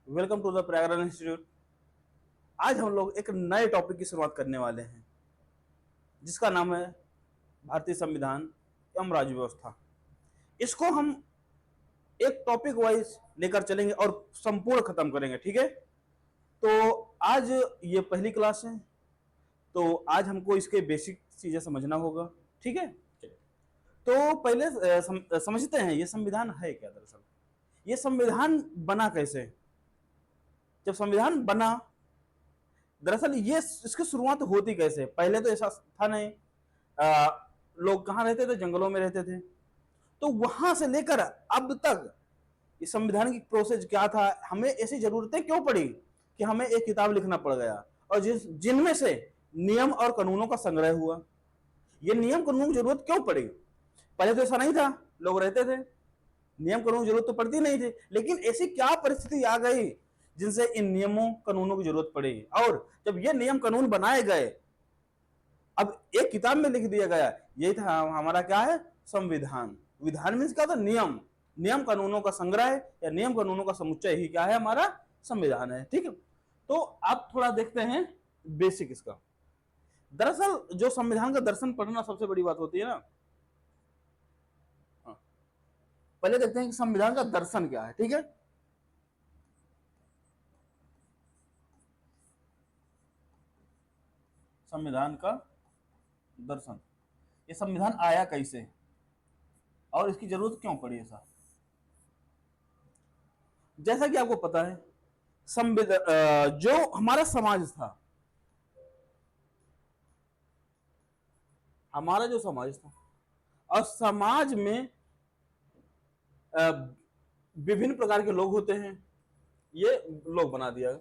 Welcome to the Prayagraj institute. आज हम लोग एक नए टॉपिक की शुरुआत करने वाले हैं जिसका नाम है भारतीय संविधान एवं राज्य व्यवस्था। इसको हम एक टॉपिक वाइज लेकर चलेंगे और संपूर्ण खत्म करेंगे, ठीक है। तो आज ये पहली क्लास है, तो आज हमको इसके बेसिक चीजें समझना होगा, ठीक है। तो पहले समझते हैं ये संविधान है क्या। दरअसल ये संविधान बना कैसे। जब संविधान बना, दरअसल ये इसकी शुरुआत होती कैसे। पहले तो ऐसा था नहीं। लोग कहाँ रहते थे, जंगलों में रहते थे। तो वहां से लेकर अब तक इस संविधान की प्रोसेस क्या था, हमें ऐसी जरूरतें क्यों पड़ी कि हमें एक किताब लिखना पड़ गया, और जिनमें से नियम और कानूनों का संग्रह हुआ। ये नियम कानून की जरूरत क्यों पड़ी। पहले तो ऐसा नहीं था, लोग रहते थे, नियम कानून की जरूरत तो पड़ती नहीं थी। लेकिन ऐसी क्या परिस्थिति आ गई जिनसे इन नियमों कानूनों की जरूरत पड़ी, और जब ये नियम कानून बनाए गए, अब एक किताब में लिख दिया गया। यही था हमारा क्या है, संविधान। विधान मीन्स क्या था, नियम। नियम कानूनों का संग्रह या नियम कानूनों का समुच्चय ही क्या है, हमारा संविधान है, ठीक है। तो आप थोड़ा देखते हैं बेसिक इसका। दरअसल जो संविधान का दर्शन पढ़ना सबसे बड़ी बात होती है ना। हाँ, पहले देखते हैं कि संविधान का दर्शन क्या है, ठीक है। संविधान का दर्शन, ये संविधान आया कैसे और इसकी जरूरत क्यों पड़ी ऐसा। जैसा कि आपको पता है, संविधान जो हमारा समाज था, हमारा जो समाज था, और समाज में विभिन्न प्रकार के लोग होते हैं, ये लोग बना दिया।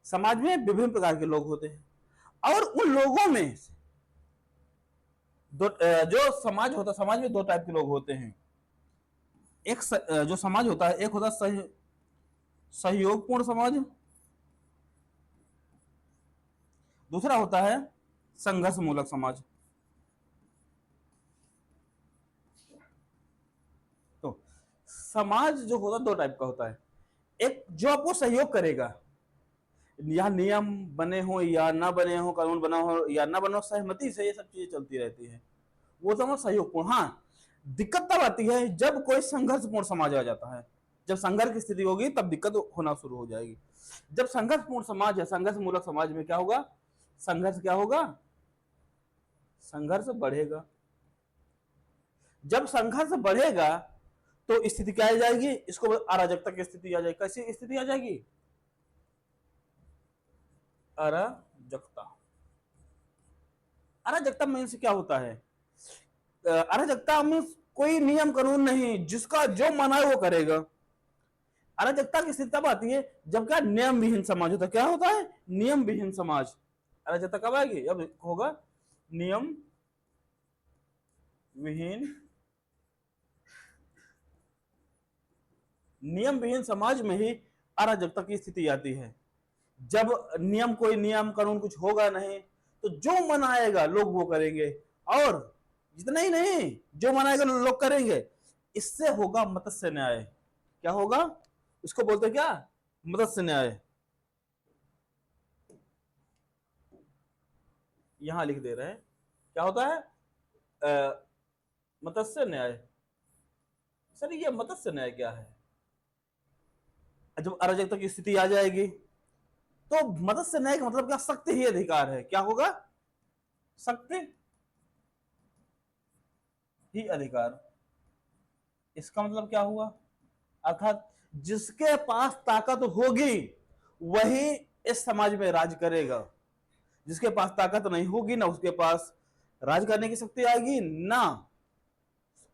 समाज में विभिन्न प्रकार के लोग होते हैं, और उन लोगों में जो समाज होता, समाज में दो टाइप के लोग होते हैं। एक जो समाज होता है, एक होता है सहयोगपूर्ण समाज, दूसरा होता है संघर्ष मूलक समाज। तो समाज जो होता दो टाइप का होता है। एक जो आपको सहयोग करेगा, या नियम बने हो या ना बने हो, कानून बना हो या ना बना हो, सहमति से ये सब चीजें चलती रहती है, वो समझ सहयोगपूर्ण। हाँ, दिक्कत तब आती है जब कोई संघर्षपूर्ण समाज आ जाता है। जब संघर्ष की स्थिति होगी तब दिक्कत होना शुरू हो जाएगी। जब संघर्षपूर्ण समाज है, संघर्ष मूलक समाज में क्या होगा, संघर्ष क्या होगा, संघर्ष बढ़ेगा। जब संघर्ष बढ़ेगा तो स्थिति क्या आ जाएगी, इसको अराजकता की स्थिति आ जाएगी। कैसी स्थिति आ जाएगी, अराजकता। अराजकता मीन्स क्या होता है, अराजकता मीन्स कोई नियम कानून नहीं, जिसका जो मना है वो करेगा। अराजकता की स्थिति तब आती है जब क्या, नियम विहीन समाज होता है। क्या होता है, नियम विहीन समाज। अराजकता कब आएगी, अब होगा नियम विहीन। नियम विहीन समाज में ही अराजकता की स्थिति आती है। जब नियम, कोई नियम कानून कुछ होगा नहीं, तो जो मन आएगा लोग वो करेंगे, और जितना ही नहीं, जो मन आएगा लोग करेंगे। इससे होगा मत्स्य न्याय। क्या होगा, इसको बोलते क्या, मत्स्य न्याय। यहां लिख दे रहे हैं, क्या होता है, मत्स्य न्याय। सर ये मत्स्य न्याय क्या है। जब अराजकता की स्थिति आ जाएगी तो मत्स्य न्याय का मतलब क्या, शक्ति ही अधिकार है। क्या होगा, शक्ति ही अधिकार। इसका मतलब क्या हुआ, अर्थात जिसके पास ताकत होगी वही इस समाज में राज करेगा। जिसके पास ताकत नहीं होगी ना, उसके पास राज करने की शक्ति आएगी ना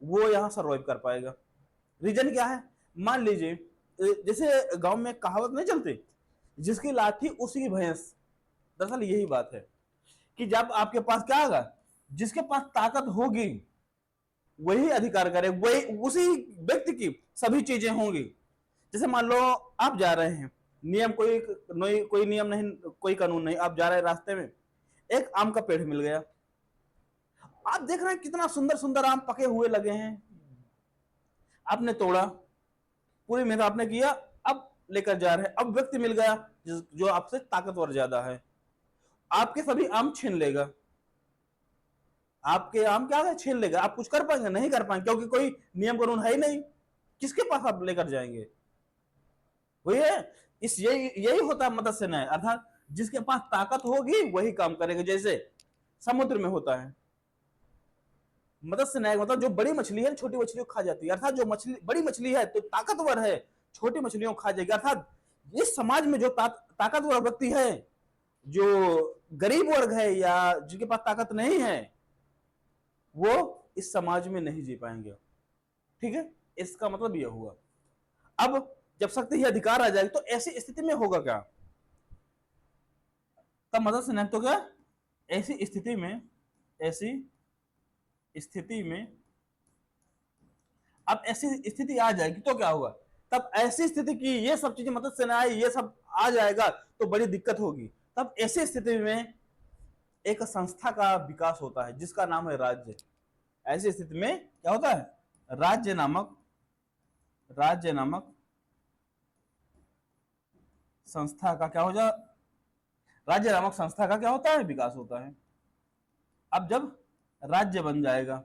वो यहां सर्वाइव कर पाएगा। रीजन क्या है, मान लीजिए जैसे गांव में कहावत नहीं चलती, जिसकी लाठी उसी की भैंस। दरअसल यही बात है कि जब आपके पास क्या होगा, जिसके पास ताकत होगी वही अधिकार करे, वही उसी व्यक्ति की सभी चीजें होंगी। जैसे मान लो आप जा रहे हैं, नियम कोई नियम नहीं, कोई कानून नहीं, आप जा रहे हैं रास्ते में, एक आम का पेड़ मिल गया। आप देख रहे हैं कितना सुंदर सुंदर आम पके हुए लगे हैं, आपने तोड़ा, पूरी मेहनत आपने किया, अब लेकर जा रहे हैं, अब व्यक्ति मिल गया जो आपसे ताकतवर ज्यादा है, आपके सभी आम छीन लेगा, आपके आम क्या है, छीन लेगा। आप कुछ कर पाएंगे? नहीं कर पाएंगे, क्योंकि कोई नियम कानून है ही नहीं, किसके पास आप लेकर जाएंगे? वही है, इस यही होता है मत्स्य न्याय, अर्थात जिसके पास ताकत होगी वही काम करेगा। जैसे समुद्र में होता है मत्स्य न्याय, मतलब जो बड़ी मछली है छोटी मछलियों को खा जाती है, अर्थात जो मछली बड़ी मछली है तो ताकतवर है, छोटी मछलियों को खा जाएगी। अर्थात इस समाज में जो ताकतवर व्यक्ति है, जो गरीब वर्ग है या जिनके पास ताकत नहीं है, वो इस समाज में नहीं जी पाएंगे। ठीक है, इसका मतलब यह हुआ। अब जब शक्ति ही अधिकार आ जाएगी तो ऐसी स्थिति में होगा क्या? तब मदद नहीं तो क्या, ऐसी स्थिति में अब ऐसी स्थिति आ जाएगी तो क्या होगा? तब ऐसी स्थिति की ये सब चीजें मदद से ना आए, ये सब आ जाएगा तो बड़ी दिक्कत होगी। तब ऐसी स्थिति में एक संस्था का विकास होता है जिसका नाम है राज्य। ऐसी स्थिति में क्या होता है? राज्य नामक संस्था का क्या हो जा राज्य नामक संस्था का क्या होता है? विकास होता है। अब जब राज्य बन जाएगा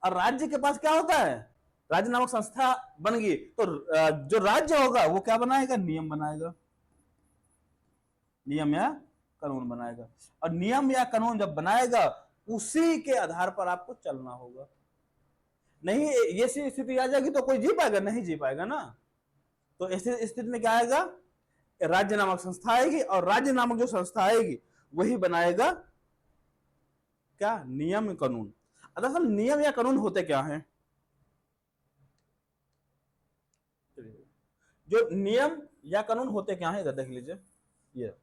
और राज्य के पास क्या होता है? राज्य नामक संस्था बन गई तो जो राज्य होगा वो क्या बनाएगा? नियम बनाएगा, नियम या कानून बनाएगा। और नियम या कानून जब बनाएगा उसी के आधार पर आपको चलना होगा। नहीं ये स्थिति आ जाएगी तो कोई जी पाएगा? नहीं जी पाएगा ना। तो ऐसी स्थिति में क्या आएगा? राज्य नामक संस्था आएगी और राज्य नामक जो संस्था आएगी वही बनाएगा क्या? नियम कानून। दरअसल नियम या कानून होते क्या हैं? जो नियम या कानून होते क्या है इधर देख लीजिए, ये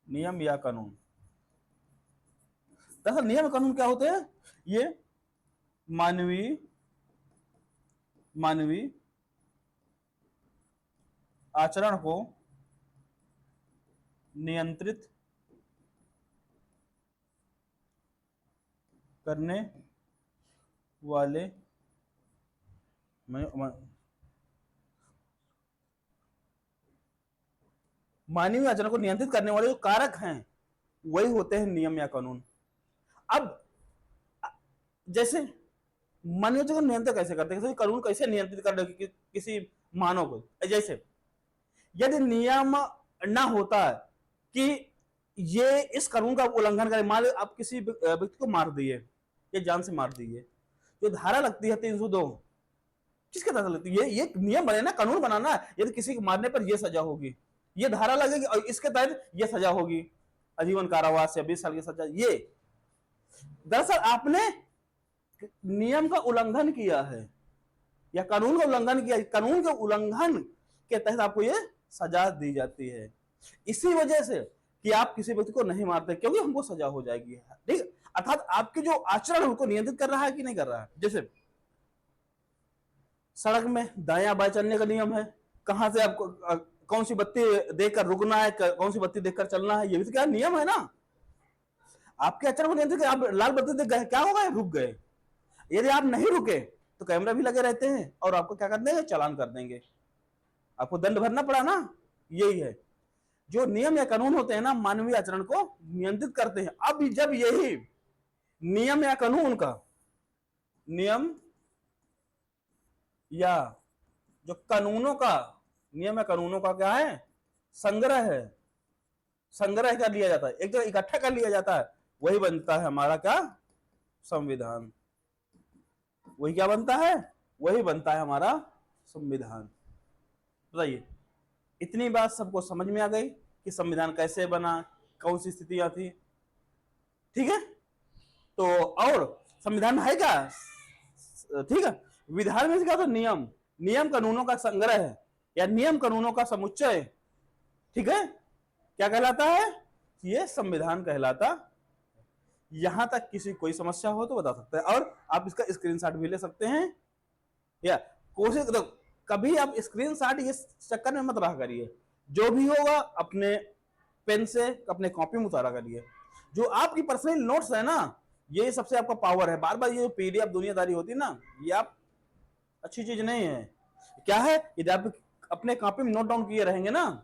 नियम या कानून। दरअसल नियम कानून क्या होते हैं? ये मानवीय आचरण को नियंत्रित करने वाले मानवीय आचरण को नियंत्रित करने वाले जो कारक हैं वही होते हैं नियम या कानून। अब जैसे मानवीय आचरण को नियंत्रित कैसे करते हैं? कानून कैसे नियंत्रित कर रहे किसी मानव को? जैसे यदि नियम ना होता है कि ये इस कानून का उल्लंघन करे, मान लो आप किसी व्यक्ति को मार दिए या जान से मार दिए, जो धारा लगती है 302, किसके तहत लगती है? ये नियम बने ना, कानून बनाना। यदि किसी को मारने पर यह सजा होगी, ये धारा लगेगी और इसके तहत यह सजा होगी, आजीवन कारावास या 20 साल की सजा। ये दरअसल आपने नियम का उल्लंघन किया है या कानून का उल्लंघन किया, कानून के उल्लंघन के तहत आपको यह सजा दी जाती है। इसी वजह से कि आप किसी व्यक्ति को नहीं मारते क्योंकि हमको सजा हो जाएगी। ठीक, अर्थात आपके जो आचरण है उनको नियंत्रित कर रहा है कि नहीं कर रहा है। जैसे सड़क में दायां बाएं चलने का नियम है, कहां से आपको कौन सी बत्ती देखकर रुकना है, कौन सी बत्ती देखकर चलना है, ये भी तो क्या नियम है ना। आपके आचरण को नियंत्रित, आप लाल बत्ती देख गए, क्या होगा? रुक गए। यदि आप नहीं रुके तो कैमरा भी लगे रहते हैं और आपको क्या कर देंगे? चालान कर देंगे, आपको दंड भरना पड़ा ना। यही है जो नियम या कानून होते हैं ना, मानवीय आचरण को नियंत्रित करते हैं। अब जब यही नियम या कानून का, नियम या जो कानूनों का, नियम या कानूनों का क्या है? संग्रह है, संग्रह कर लिया जाता है, एक जगह इकट्ठा कर लिया जाता है, वही बनता है हमारा क्या? संविधान। वही क्या बनता है? वही बनता है हमारा संविधान। बताइए, इतनी बात सबको समझ में आ गई कि संविधान कैसे बना, कौन सी स्थितियां थी। ठीक है, तो और संविधान है क्या? ठीक है, विधान में क्या? तो नियम कानूनों का संग्रह है या नियम कानूनों का समुच्चय। ठीक है, क्या कहलाता है? ये संविधान कहलाता। यहां तक किसी कोई समस्या हो तो बता सकते हैं, और आप इसका स्क्रीनशॉट भी ले सकते हैं या कोशिश तो कभी आप स्क्रीनशॉट इस चक्कर में मत रहा करिए, जो भी होगा अपने पेन से अपने कॉपी में उतारा करिए। जो आपकी पर्सनल नोट्स है ना, ये सबसे आपका पावर है। बार बार ये पीडीएफ दुनियादारी होती है ना, ये आप अच्छी चीज नहीं है। क्या है, यदि आप अपने कॉपी में नोट डाउन किए रहेंगे ना,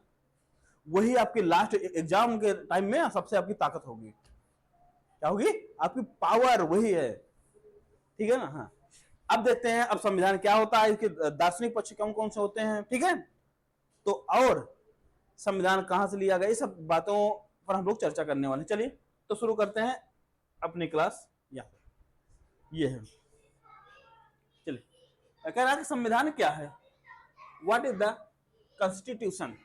वही आपके लास्ट एग्जाम के टाइम में सबसे आपकी ताकत होगी। क्या होगी? आपकी पावर वही है। ठीक है ना? हाँ, अब देखते हैं अब संविधान क्या होता है, इसके दार्शनिक पक्ष कौन कौन से होते हैं। ठीक है, तो और संविधान कहां से लिया गया, ये सब बातों पर हम लोग चर्चा करने वाले हैं। चलिए तो शुरू करते हैं अपनी क्लास। ये है, चलिए कह रहा है कि संविधान क्या है, व्हाट इज द कॉन्स्टिट्यूशन।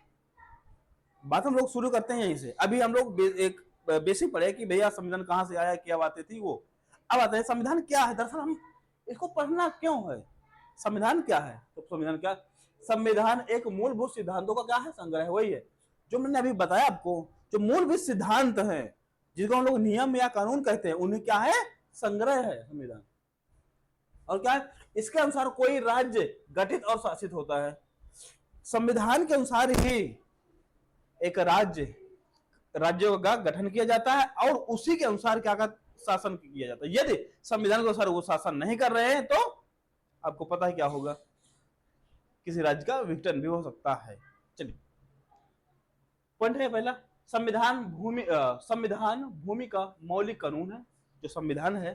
बात हम लोग शुरू करते हैं यहीं से। अभी हम लोग एक बेसिक पढ़े कि भैया संविधान कहां से आया, क्या बातें थी वो। अब आते हैं संविधान क्या है। दरअसल हम इसको पढ़ना क्यों है, संविधान क्या है। तो संविधान क्या, संविधान एक मूलभूत सिद्धांतों का क्या है, संग्रह। वही है जो मैंने अभी बताया आपको, जो मूलभूत सिद्धांत है जिसको हम लोग नियम या कानून कहते हैं, उन्हें क्या है, संग्रह है संविधान। और क्या है, इसके अनुसार कोई राज्य गठित और शासित होता है। संविधान के अनुसार ही एक राज्यों का गठन किया जाता है और उसी के अनुसार क्या का शासन किया जाता है। यदि संविधान के अनुसार वो शासन नहीं कर रहे हैं तो आपको पता है क्या होगा, किसी राज्य का विघटन भी हो सकता है। चलिए पॉइंट है पहला, संविधान भूमि का मौलिक कानून है। जो संविधान है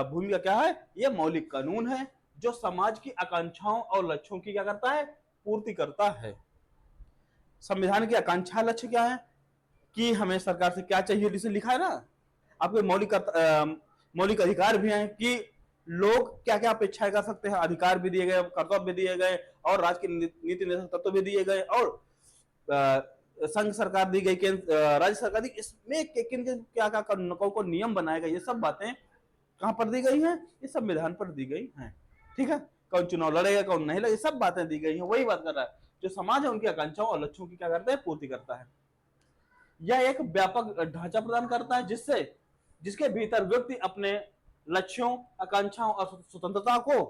भूमि का क्या है, यह मौलिक कानून है जो समाज की आकांक्षाओं और लक्ष्यों की क्या करता है, पूर्ति करता है। संविधान की आकांक्षा लक्ष्य क्या है कि हमें सरकार से क्या चाहिए, जिसे लिखा है ना, आपके मौलिक अधिकार भी हैं कि लोग क्या क्या अपेक्षाएं कर सकते हैं, अधिकार भी दिए गए, कर्तव्य भी दिए गए और राज्य के नीति निर्देशक तत्व भी दिए गए और संघ सरकार दी गई, राज्य सरकार दी, इसमें किन क्या क्या को नियम बनाए गए, ये सब बातें कहां पर दी गई हैं, ये संविधान पर दी गई हैं। ठीक है, कौन चुनाव लड़ेगा कौन नहीं लड़ेगा, ये सब बातें दी गई हैं। वही बात कर रहा है, जो समाज है उनकी आकांक्षाओं और लक्ष्यों की क्या करता है, पूर्ति करता है। यह एक व्यापक ढांचा प्रदान करता है जिसके भीतर व्यक्ति अपने लक्ष्यों, आकांक्षाओं और स्वतंत्रता को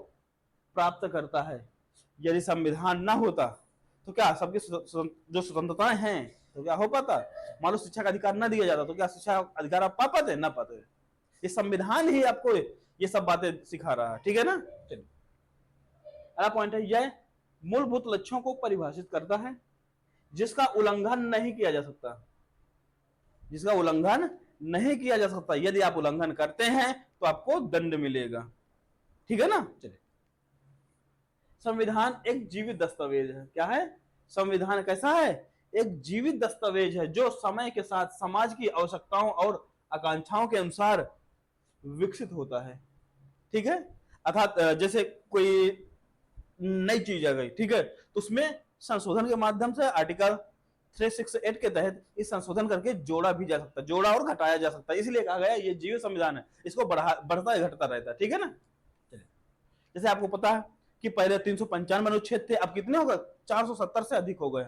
प्राप्त करता है। यदि संविधान ना होता तो क्या सबकी जो स्वतंत्रताएं हैं तो क्या हो पाता, मान लो शिक्षा का अधिकार ना दिया जाता तो क्या शिक्षा अधिकार आप पा पाते, ना पाते। ये संविधान ही आपको ये सब बातें सिखा रहा है। ठीक है ना? चलिए अगला पॉइंट है, यह मूलभूत लक्ष्यों को परिभाषित करता है जिसका उल्लंघन नहीं किया जा सकता, जिसका उल्लंघन नहीं किया जा सकता। यदि आप उल्लंघन करते हैं तो आपको दंड मिलेगा। ठीक है ना? चलिए, संविधान एक जीवित दस्तावेज है। क्या है? संविधान कैसा है? एक जीवित दस्तावेज है जो समय के साथ समाज की आवश्यकताओं और आकांक्षाओं के अनुसार विकसित होता है। ठीक है, अर्थात जैसे कोई नई चीज आ गई, ठीक है, तो उसमें संशोधन के माध्यम से आर्टिकल 368 के तहत इस संशोधन करके जोड़ा भी जा सकता है, जोड़ा और घटाया जा सकता है। इसलिए कहा गया ये जीवित संविधान है, इसको बढ़ता है घटता रहता है। ठीक है ना? चलिए, जैसे आपको पता है कि पहले 395 अनुच्छेद थे, अब कितने हो गए, 470 से अधिक हो गए।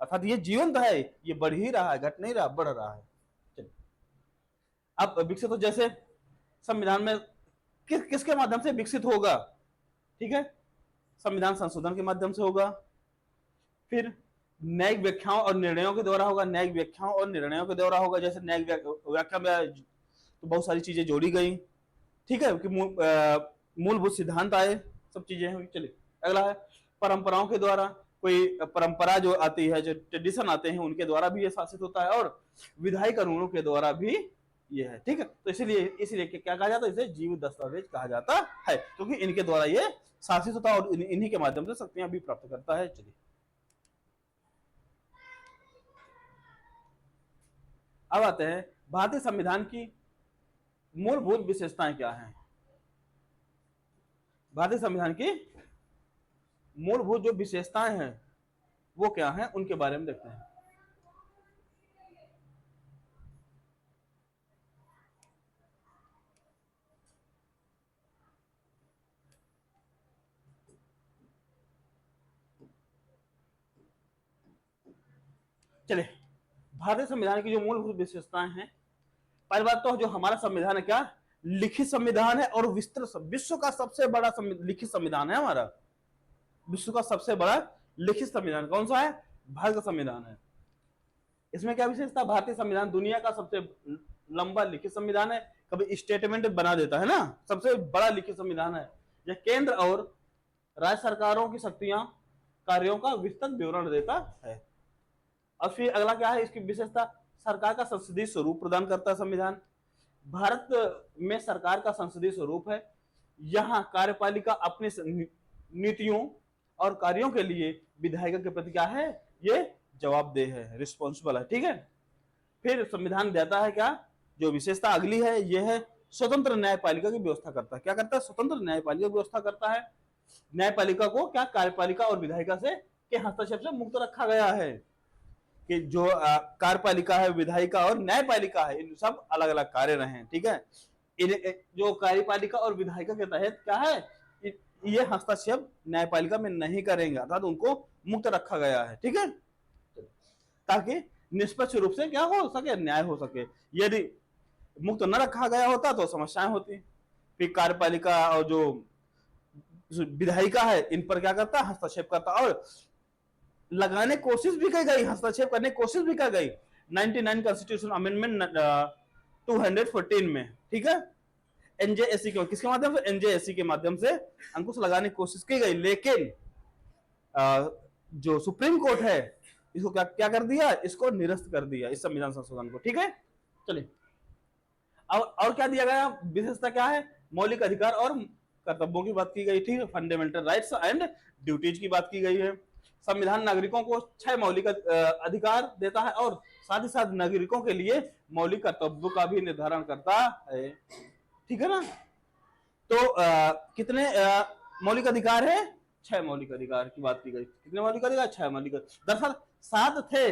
अर्थात ये जीवंत है, ये बढ़ ही रहा है, घट नहीं रहा, बढ़ रहा है। चलिए, अब विकसित हो, जैसे संविधान में किसके माध्यम से विकसित होगा? ठीक है, संविधान संशोधन के माध्यम से होगा, फिर न्यायिक व्याख्याओं और निर्णयों के द्वारा होगा, न्यायिक व्याख्याओं और निर्णयों के द्वारा होगा। जैसे न्यायिक व्याख्या में तो बहुत सारी चीजें जोड़ी गई, ठीक है, कि मूलभूत सिद्धांत आए, सब चीजें हुई। चलिए अगला है, परंपराओं के द्वारा, कोई परंपरा जो आती है, जो ट्रेडिशन आते हैं, उनके द्वारा भी ये शासित होता है और विधायी कानूनों के द्वारा भी ये है। ठीक है, तो इसलिए क्या कहा जाता है, इसे जीवित दस्तावेज कहा जाता है, क्योंकि इनके द्वारा ये शासित होता है और इन्हीं के माध्यम से शक्तियां भी प्राप्त करता है। चलिए अब आते हैं भारतीय संविधान की मूलभूत विशेषताएं क्या हैं। भारतीय संविधान की मूलभूत जो विशेषताएं हैं वो क्या हैं, उनके बारे में देखते हैं। चलिए, भारतीय संविधान की जो मूलभूत विशेषताएं हैं, पहली बात तो जो हमारा संविधान है, क्या लिखित संविधान है और विस्तृत, विश्व का सबसे बड़ा लिखित संविधान है हमारा। विश्व का सबसे बड़ा लिखित संविधान कौन सा है? भारत का संविधान है। इसमें क्या विशेषता? भारतीय संविधान दुनिया का सबसे लंबा लिखित संविधान है, कभी स्टेटमेंट बना देता है ना, सबसे बड़ा लिखित संविधान है। यह केंद्र और राज्य सरकारों की शक्तियां, कार्यों का विस्तृत विवरण देता है। और फिर अगला क्या है इसकी विशेषता, सरकार का संसदीय स्वरूप प्रदान करता है संविधान। भारत में सरकार का संसदीय स्वरूप है। यहाँ कार्यपालिका अपनी नीतियों और कार्यों के लिए विधायिका के प्रति क्या है, ये जवाबदेह है, रिस्पॉन्सिबल है, ठीक है। फिर संविधान देता है क्या, जो विशेषता अगली है यह है स्वतंत्र न्यायपालिका की व्यवस्था करता है। क्या करता है, स्वतंत्र न्यायपालिका की व्यवस्था करता है। न्यायपालिका को क्या कार्यपालिका और विधायिका से के हस्तक्षेप से मुक्त रखा गया है, कि जो कार्यपालिका है, विधायिका और न्यायपालिका है, इन सब अलग अलग कार्य रहे, ठीक है। जो कार्यपालिका और विधायिका के तहत क्या है, ये हस्तक्षेप न्यायपालिका में नहीं करेंगे, अर्थात उनको मुक्त रखा गया है, ठीक है, ताकि निष्पक्ष रूप से क्या हो सके, न्याय हो सके। यदि मुक्त न रखा गया होता तो समस्याएं होती। फिर कार्यपालिका और जो विधायिका है इन पर क्या करता, हस्तक्षेप करता, और लगाने कोशिश भी की गई, हस्तक्षेप करने की कोशिश भी की गई 99 कॉन्स्टिट्यूशन अमेंडमेंट 214 में, ठीक है। एनजेएससी के किसके माध्यम से, एनजेएससी के माध्यम से अंकुश लगाने की कोशिश की गई, लेकिन जो सुप्रीम कोर्ट है इसको क्या क्या कर दिया, इसको निरस्त कर दिया, इस संविधान संशोधन को, ठीक है। चलिए और क्या दिया गया, विशेषता क्या है, मौलिक अधिकार और कर्तव्यों की बात की गई थी, फंडामेंटल राइट्स एंड ड्यूटीज की बात की गई है। संविधान नागरिकों को 6 मौलिक अधिकार देता है और साथ ही साथ नागरिकों के लिए मौलिक कर्तव्यों का भी निर्धारण करता है, ठीक है ना। तो कितने मौलिक अधिकार है, 6 मौलिक अधिकार की बात की गई। कितने मौलिक अधिकार, 6 मौलिक। दरअसल 7 थे,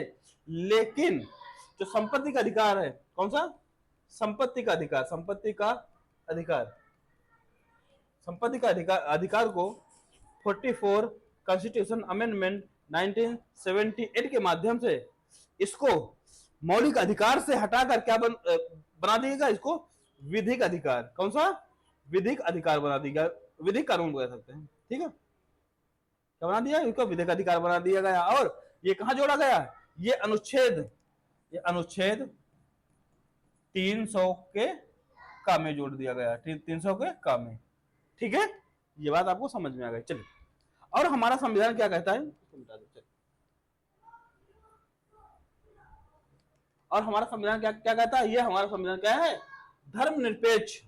लेकिन जो संपत्ति का अधिकार है, कौन सा, संपत्ति का अधिकार, संपत्ति का अधिकार, संपत्ति का अधिकार को 44 कॉन्स्टिट्यूशन अमेंडमेंट 1978 के माध्यम से इसको मौलिक अधिकार से हटाकर क्या बना दिएगा, इसको विधिक अधिकार, कौन सा, विधिक अधिकार बना दिया, विधिक कानून कह सकते हैं, ठीक है। क्या बना दिया, इसको विधिक अधिकार बना दिया गया। और ये कहां जोड़ा गया, ये अनुच्छेद 300 के का में जोड़ दिया गया, 300 के का में, ठीक है। ये बात आपको समझ में आ गई। चलिए और हमारा संविधान क्या कहता है, और हमारा संविधान क्या क्या कहता है, ये हमारा संविधान क्या है, धर्मनिरपेक्ष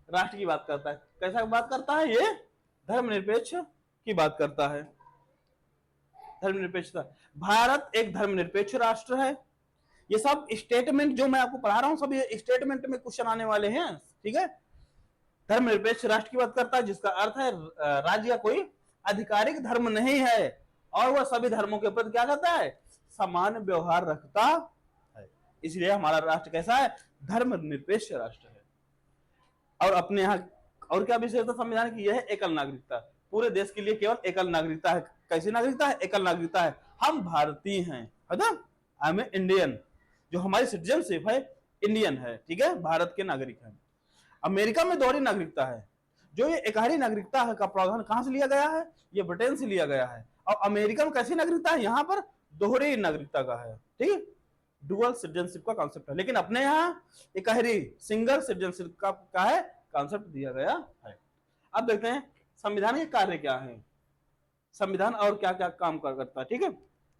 राष्ट्र की बात करता है। कैसा बात करता है, ये धर्मनिरपेक्ष की बात करता है, धर्मनिरपेक्षता। भारत एक धर्मनिरपेक्ष राष्ट्र है। ये सब स्टेटमेंट जो मैं आपको पढ़ा रहा हूं, सब ये स्टेटमेंट में क्वेश्चन आने वाले हैं, ठीक है। धर्मनिरपेक्ष राष्ट्र की बात करता है, जिसका अर्थ है राज्य कोई आधिकारिक धर्म नहीं है और वह सभी धर्मों के प्रति क्या करता है, समान व्यवहार रखता है। इसलिए हमारा राष्ट्र कैसा है, धर्मनिरपेक्ष राष्ट्र है। और अपने यहाँ और क्या विशेषता संविधान की, यह है एकल नागरिकता, पूरे देश के लिए केवल एकल नागरिकता है। कैसी नागरिकता है, एकल नागरिकता है। हम भारतीय हैं, है ना, आई एम इंडियन, जो हमारी सिटीजनशिप है इंडियन है, ठीक है, भारत के नागरिक हैं। अमेरिका में दोहरी नागरिकता है, जो ये एकहरी नागरिकता है का प्रावधान कहां से लिया गया है, ये ब्रिटेन से लिया गया है। और अमेरिका में कैसी नागरिकता है, यहाँ पर दोहरी नागरिकता का है, ठीक है, डुअल सिटीजनशिप का कॉन्सेप्ट है। लेकिन अपने यहाँ एकहरी सिंगल सिटीजनशिप का है कॉन्सेप्ट दिया गया है। अब देखते हैं संविधान के कार्य क्या है, संविधान और क्या क्या काम करता है, ठीक है।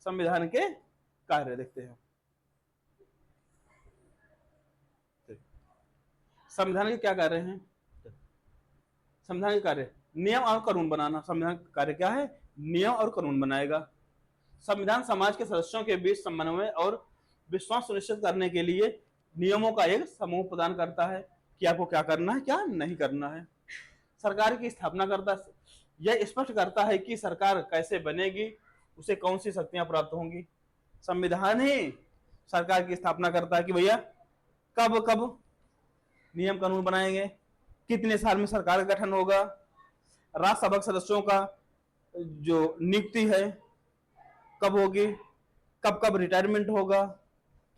संविधान के कार्य देखते हैं। संविधान के क्या कार्य हैं, संविधान के कार्य, नियम और कानून बनाना। संविधान का कार्य क्या है, नियम और कानून बनाएगा। संविधान समाज के सदस्यों के बीच समन्वय और विश्वास सुनिश्चित करने के लिए नियमों का एक समूह प्रदान करता है कि आपको क्या करना है, क्या नहीं करना है। सरकार की स्थापना करता है, यह स्पष्ट करता है कि सरकार कैसे बनेगी, उसे कौन सी शक्तियां प्राप्त होंगी। संविधान ही सरकार की स्थापना करता है कि भैया कब कब नियम कानून बनाएंगे, कितने साल में सरकार का गठन होगा, राज्यसभा सदस्यों का जो नियुक्ति है कब होगी, कब कब रिटायरमेंट होगा,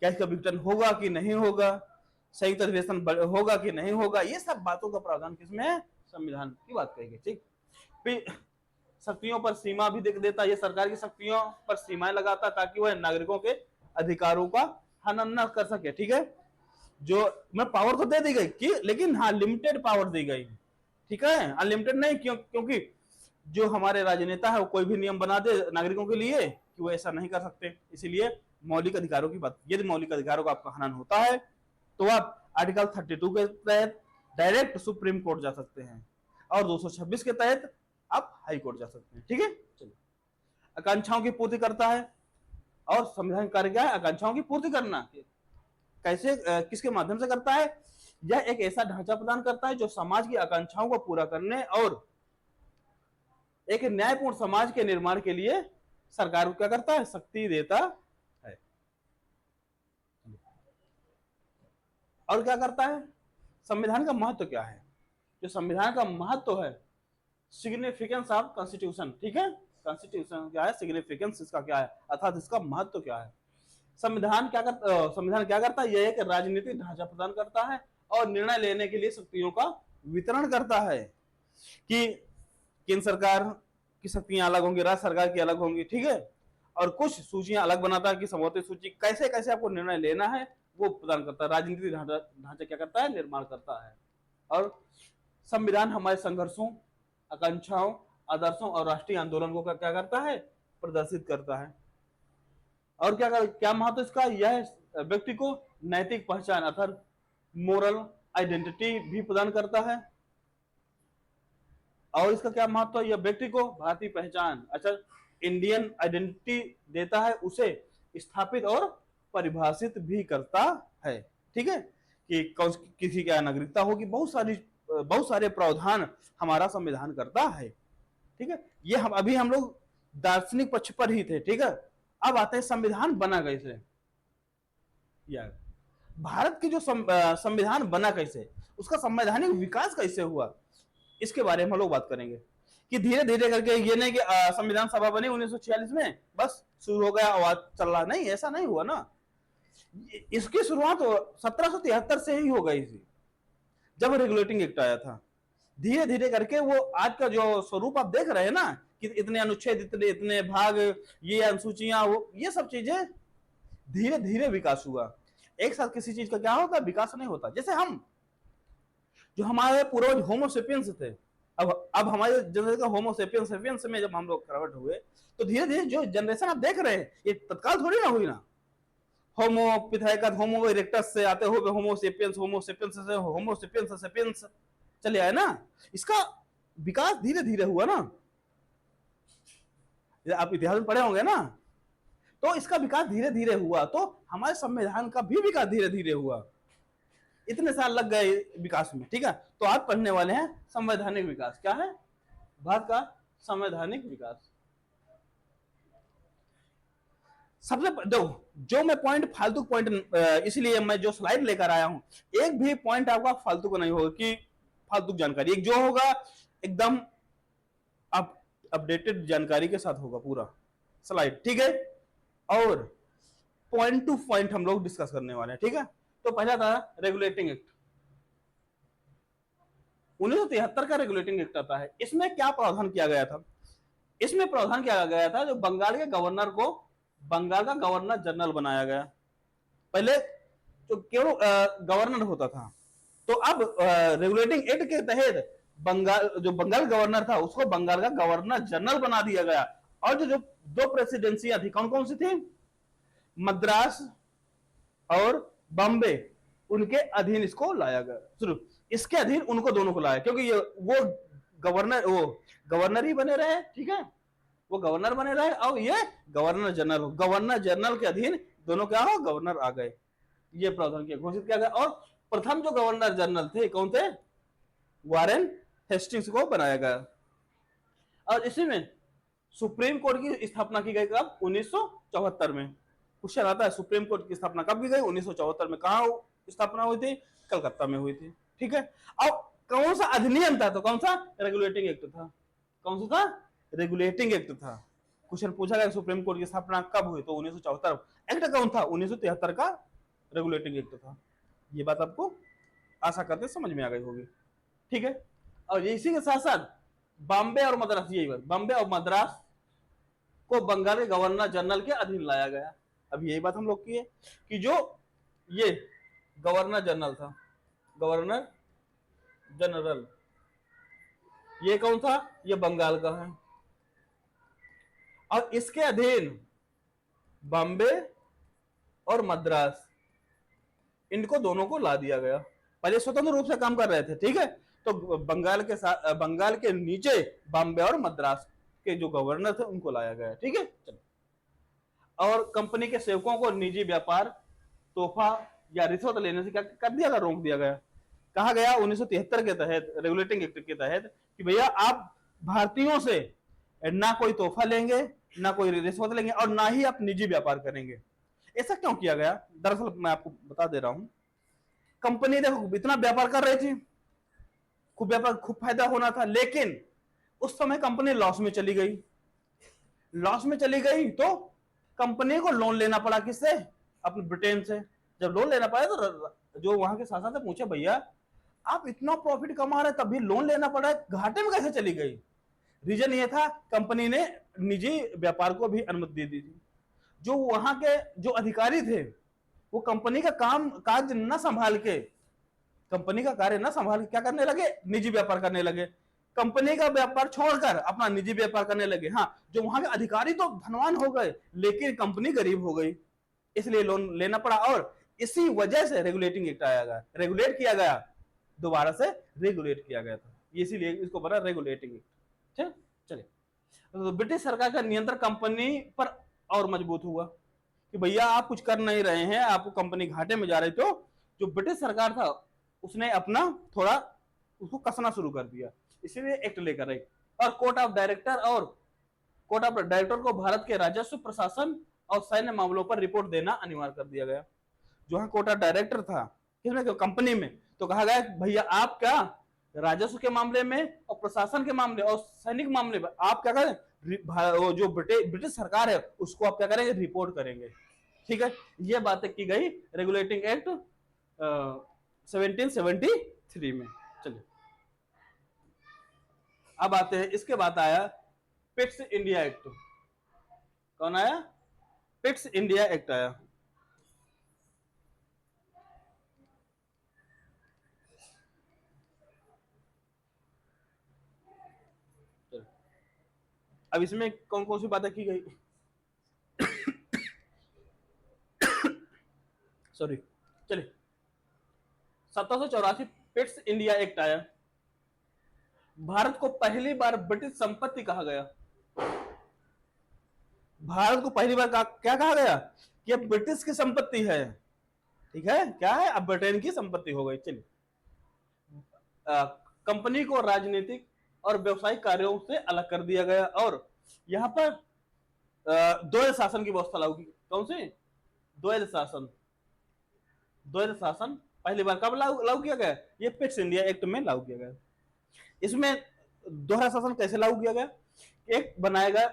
क्या इसका विघटन होगा कि नहीं होगा, संयुक्त अधिवेशन होगा कि नहीं होगा, ये सब बातों का प्रावधान किसमें है, संविधान की बात करेंगे, ठीक। फिर शक्तियों पर सीमा भी देता है, ये सरकार की शक्तियों पर सीमाएं लगाता है ताकि वह नागरिकों के अधिकारों का हनन न कर सके, ठीक है। जो मैं पावर तो दे दी गई कि, लेकिन हाँ लिमिटेड पावर दी गई, ठीक है, अनलिमिटेड नहीं। क्योंकि जो हमारे राजनेता है वो कोई भी नियम बना दे नागरिकों के लिए कि वो ऐसा नहीं कर सकते। इसीलिए मौलिक अधिकारों की बात, यदि मौलिक अधिकारों का आपका हनन होता है तो आप आर्टिकल 32 के तहत डायरेक्ट सुप्रीम कोर्ट जा सकते हैं और 226 के तहत आप हाई कोर्ट जा सकते हैं। ठीक है, चलिए। आकांक्षाओं की पूर्ति करता है, और संविधान कार्य क्या है? आकांक्षाओं की पूर्ति करना। कैसे, किसके माध्यम से करता है? यह एक ऐसा ढांचा प्रदान करता है जो समाज की आकांक्षाओं को पूरा करने और एक न्यायपूर्ण समाज के निर्माण के लिए सरकार को क्या करता है? शक्ति देता है। और क्या करता है? संविधान का महत्व क्या है? जो संविधान का महत्व है, सिग्निफिकेंस ऑफ कॉन्स्टिट्यूशन, ठीक है, कॉन्स्टिट्यूशन क्या है, सिग्निफिकेंस इसका क्या है, अर्थात इसका महत्व क्या है। संविधान क्या करता है? यह एक राजनीतिक ढांचा प्रदान करता है और निर्णय लेने के लिए शक्तियों का वितरण करता है कि केंद्र सरकार की शक्तियां अलग होंगी, राज्य सरकार की अलग होंगी, ठीक है, और कुछ सूचियां अलग बनाता है कि समवर्ती सूची कैसे कैसे आपको निर्णय लेना है वो प्रदान करता है। राजनीतिक ढांचा क्या करता है? निर्माण करता है। और संविधान हमारे संघर्षों, आकांक्षाओं, आदर्शों और राष्ट्रीय आंदोलन को क्या करता है? प्रदर्शित करता है। और क्या महत्व इसका? यह व्यक्ति को नैतिक पहचान अर्थात मोरल आइडेंटिटी भी प्रदान करता है। और इसका क्या महत्व है? यह व्यक्ति को भारतीय पहचान, अच्छा, इंडियन आइडेंटिटी देता है, उसे स्थापित और परिभाषित भी करता है। ठीक है, कि किसी क्या नागरिकता होगी, बहुत सारे प्रावधान हमारा संविधान करता है। ठीक है, ये हम लोग दार्शनिक पक्ष पर ही थे। ठीक है, अब आते हैं संविधान बना कैसे। यार, भारत की जो संविधान बना कैसे, उसका संवैधानिक विकास कैसे हुआ, इसके बारे में हम लोग बात करेंगे। कि धीरे धीरे करके ये नहीं कि संविधान सभा बनी 1946 में, बस शुरू हो गया, आवाज चल रहा, नहीं, ऐसा नहीं हुआ ना। इसकी शुरुआत 1773 से ही हो गई थी, जब रेगुलेटिंग एक्ट आया था। धीरे धीरे करके वो आज का जो स्वरूप आप देख रहे हैं ना, कि इतने अनुच्छेद, इतने भाग, ये अनुसूचियां, वो ये सब चीजें धीरे धीरे विकास हुआ। एक साथ किसी चीज का क्या होता? विकास नहीं होता। जैसे हम, जो हमारे पूर्वज होमोसेपियंस थे, अब हमारे जनरेशन का होमोसेपियंस में जब हम लोग कन्वर्ट हुए, तो धीरे धीरे जो जनरेशन आप देख रहे हैं, ये तत्काल थोड़ी ना हुई ना। होमो पिथाइकस, होमो इरेक्टस से आते हुए होमोसेपियंस, होमोसेपियंस से होमोसेपियंस सेपियंस चले आए ना। इसका विकास धीरे धीरे हुआ ना, आप इतिहास में पढ़े होंगे ना। तो इसका विकास धीरे धीरे हुआ, तो हमारे संविधान का भी विकास धीरे धीरे हुआ। इतने साल लग गए विकास में। ठीक है, तो आज पढ़ने वाले हैं संवैधानिक विकास। क्या है भारत का संवैधानिक विकास? सबसे जो मैं पॉइंट, फालतू पॉइंट, इसलिए मैं जो स्लाइड लेकर आया हूं, एक भी पॉइंट आपका फालतू का नहीं होगा कि फालतू जानकारी। एक जो होगा एकदम अपडेटेड जानकारी के साथ होगा पूरा स्लाइड। ठीक है, और पॉइंट टू पॉइंट हम लोग डिस्कस करने वाले हैं। ठीक है, तो पहला था रेगुलेटिंग एक्ट, 1973 का रेगुलेटिंग एक्ट आता है। इसमें क्या प्रावधान किया गया था? इसमें प्रावधान किया गया था, जो बंगाल के गवर्नर को बंगाल का गवर्नर जनरल बनाया गया। पहले जो केवल गवर्नर होता था, तो अब रेगुलेटिंग एक्ट के तहत जो बंगाल गवर्नर था, उसको बंगाल का गवर्नर जनरल बना दिया गया। और जो दो प्रेसिडेंसियां थी, कौन कौन सी थी? मद्रास और बॉम्बे, उनके अधीन इसको लाया गया। सिर्फ इसके अधीन उनको दोनों को लाया, क्योंकि ये वो गवर्नर ही बने रहे। ठीक है, वो गवर्नर बने रहे, और ये गवर्नर जनरल हो। गवर्नर जनरल के अधीन दोनों क्या हो? गवर्नर आ गए। ये प्रावधान किया, घोषित किया गया। और प्रथम जो गवर्नर जनरल थे, कौन थे? वारेन हेस्टिंग्स को बनाया गया। और इसी में सुप्रीम कोर्ट की स्थापना की गई। कब? 1974 में। क्वेश्चन आता है, सुप्रीम कोर्ट की स्थापना कब की गई? 1974 में। कहां स्थापना हुई थी? कलकत्ता में हुई थी। ठीक है, अब कौन सा अधिनियम था? तो कौन सा? रेगुलेटिंग एक्ट था। कौन सा था? रेगुलेटिंग एक्ट था। क्वेश्चन पूछा गया सुप्रीम कोर्ट की स्थापना कब हुई? तो 1974। एक्ट कौन था? 1973 का रेगुलेटिंग एक्ट था। ये बात आपको आशा करते समझ में आ गई होगी। ठीक है, और इसी के साथ साथ बॉम्बे और मद्रास, यही बात, बॉम्बे और मद्रास को बंगाल के गवर्नर जनरल के अधीन लाया गया। अब यही बात हम लोग की है कि जो ये गवर्नर जनरल था, गवर्नर जनरल। ये कौन था? ये बंगाल का है। और इसके अधीन बॉम्बे और मद्रास, इनको दोनों को ला दिया गया। पहले स्वतंत्र रूप से काम कर रहे थे, ठीक है। तो बंगाल के साथ, बंगाल के नीचे बॉम्बे और मद्रास के जो गवर्नर थे उनको लाया गया, ठीक है। चलो, और कंपनी के सेवकों को निजी व्यापार, तोहफा या रिश्वत लेने से क्या कर दिया गया? रोक दिया गया। कहा गया 1973 के तहत, रेगुलेटिंग एक्ट के तहत, कि भैया आप भारतीयों से ना कोई तोहफा लेंगे, ना कोई रिश्वत लेंगे, और ना ही आप निजी व्यापार करेंगे। ऐसा क्यों किया गया? दरअसल मैं आपको बता दे रहा हूं। कंपनी देखो इतना व्यापार कर रही थी, खूब व्यापार, खूब फायदा होना था, लेकिन उस समय कंपनी लॉस में चली गई। लॉस में चली गई तो कंपनी को लोन लेना पड़ा। किससे? अपने ब्रिटेन से। जब लोन लेना पड़ा तो जो वहां के शासन से पूछे, भैया आप इतना प्रॉफिट कमा रहे तब भी लोन लेना पड़ा, घाटे में कैसे चली गई? रीजन ये था, कंपनी ने निजी व्यापार को भी अनुमति दे दी थी। जो वहां के जो अधिकारी थे वो कंपनी का काम काज न संभाल के, कंपनी का कार्य न संभाल के क्या करने लगे? निजी व्यापार करने लगे। कंपनी का व्यापार छोड़कर अपना निजी व्यापार करने लगे। हाँ, जो वहां के अधिकारी तो धनवान हो गए, लेकिन कंपनी गरीब हो गई, इसलिए लोन लेना पड़ा। और इसी वजह से रेगुलेटिंग एक्ट आया गया, रेगुलेट किया गया, दोबारा से रेगुलेट किया गया था, इसीलिए इसको बना रेगुलेटिंग एक्ट। ठीक, चलिए। तो ब्रिटिश सरकार का नियंत्रण कंपनी पर और मजबूत हुआ कि भैया आप कुछ कर नहीं रहे हैं, आपको कंपनी घाटे में जा रही, तो जो ब्रिटिश सरकार था उसने अपना थोड़ा उसको कसना शुरू कर दिया, इसीलिए एक्ट लेकर आई। और कोर्ट ऑफ डायरेक्टर को भारत के राजस्व, प्रशासन और सैन्य मामलों पर रिपोर्ट देना अनिवार्य कर दिया गया। जो है कोर्ट ऑफ डायरेक्टर था किसमें? कंपनी में। तो कहा गया भैया आप क्या राजस्व के मामले में और प्रशासन के मामले और सैनिक मामले में आप क्या करें? जो ब्रिटिश सरकार है उसको आप क्या करेंगे? रिपोर्ट करेंगे, ठीक है। ये बातें की गई रेगुलेटिंग एक्ट 1773 में। चलिए, अब आते हैं, इसके बाद आया पिट्स इंडिया एक्ट। कौन आया? पिट्स इंडिया एक्ट आया। अब इसमें कौन कौन सी बातें की गई? सॉरी, चलिए। 1784 पिट्स इंडिया एक्ट आया। भारत को पहली बार ब्रिटिश संपत्ति कहा गया। भारत को पहली बार क्या कहा गया? कि अब ब्रिटिश की संपत्ति है, ठीक है। क्या है? अब ब्रिटेन की संपत्ति हो गई। चलिए, कंपनी को राजनीतिक और व्यवसायिक कार्यों से अलग कर दिया गया, और यहां पर द्वैध शासन की व्यवस्था लागू की। कौन सी? द्वैध शासन। द्वैध शासन पहली बार कब लागू किया गया? ये पिट्स इंडिया एक्ट में लागू किया गया। इसमें दोहरा शासन कैसे लागू किया गया? एक बनाएगा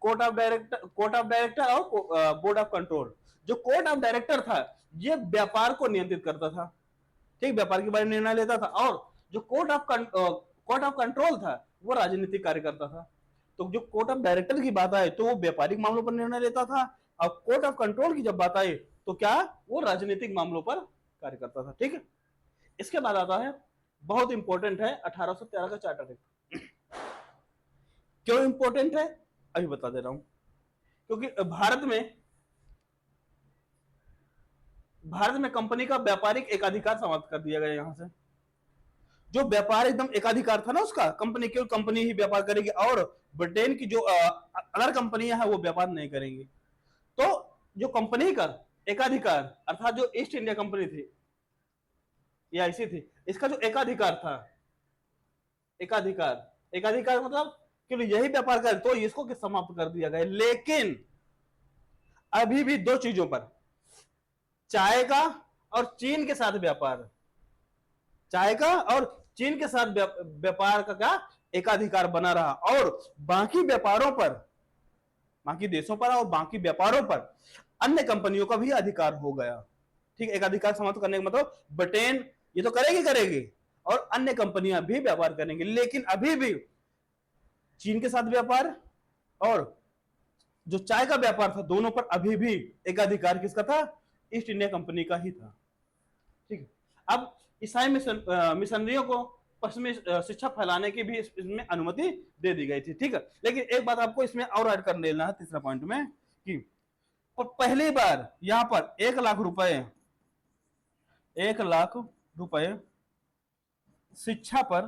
कोर्ट ऑफ डायरेक्टर और बोर्ड ऑफ कंट्रोल। जो कोर्ट ऑफ डायरेक्टर था ये व्यापार को नियंत्रित करता था, ठीक, व्यापार के बारे में निर्णय लेता था। और जो कोर्ट ऑफ कंट्रोल था वो राजनीतिक कार्य करता था। तो जो कोर्ट ऑफ डायरेक्टर की बात आए तो वो व्यापारिक मामलों पर निर्णय लेता था, और कोर्ट ऑफ कंट्रोल की जब बात आई तो क्या? वो राजनीतिक मामलों पर कार्य करता था, ठीक है। इसके बाद आता है, बहुत इंपॉर्टेंट है, 1813 का चार्टर एक्ट। क्यों इंपॉर्टेंट है अभी बता दे रहा हूं। क्योंकि भारत में कंपनी का व्यापारिक एकाधिकार समाप्त कर दिया गया। यहां से जो व्यापार एकदम एकाधिकार था ना उसका, कंपनी ही व्यापार करेगी, और ब्रिटेन की जो अदर कंपनियां हैं वो व्यापार नहीं करेंगी। तो जो कंपनी का एकाधिकार, अर्थात जो ईस्ट इंडिया कंपनी थी या ऐसी थी, इसका जो एकाधिकार था, एकाधिकार मतलब कि यही व्यापार कर, तो इसको समाप्त कर दिया गया। लेकिन अभी भी दो चीजों पर, चाय का और चीन के साथ व्यापार, चाय का और चीन के साथ व्यापार का क्या एकाधिकार बना रहा, और बाकी व्यापारों पर, बाकी देशों पर और बाकी व्यापारों पर अन्य कंपनियों का भी अधिकार हो गया, ठीक। एकाधिकार समाप्त करने का मतलब ब्रिटेन ये तो करेगी और अन्य कंपनियां भी व्यापार करेंगी, लेकिन अभी भी चीन के साथ व्यापार और जो चाय का व्यापार था, दोनों पर अभी भी एकाधिकार किसका था? ईस्ट इंडिया कंपनी का ही था। ठीक है। अब ईसाई मिशनरियों को पश्चिमी शिक्षा फैलाने की भी इसमें अनुमति दे दी गई थी, ठीक है। लेकिन एक बात आपको इसमें और ऐड कर लेना है तीसरा पॉइंट में कि पहली बार यहां पर 1 लाख रुपए, 1 लाख रुपए शिक्षा पर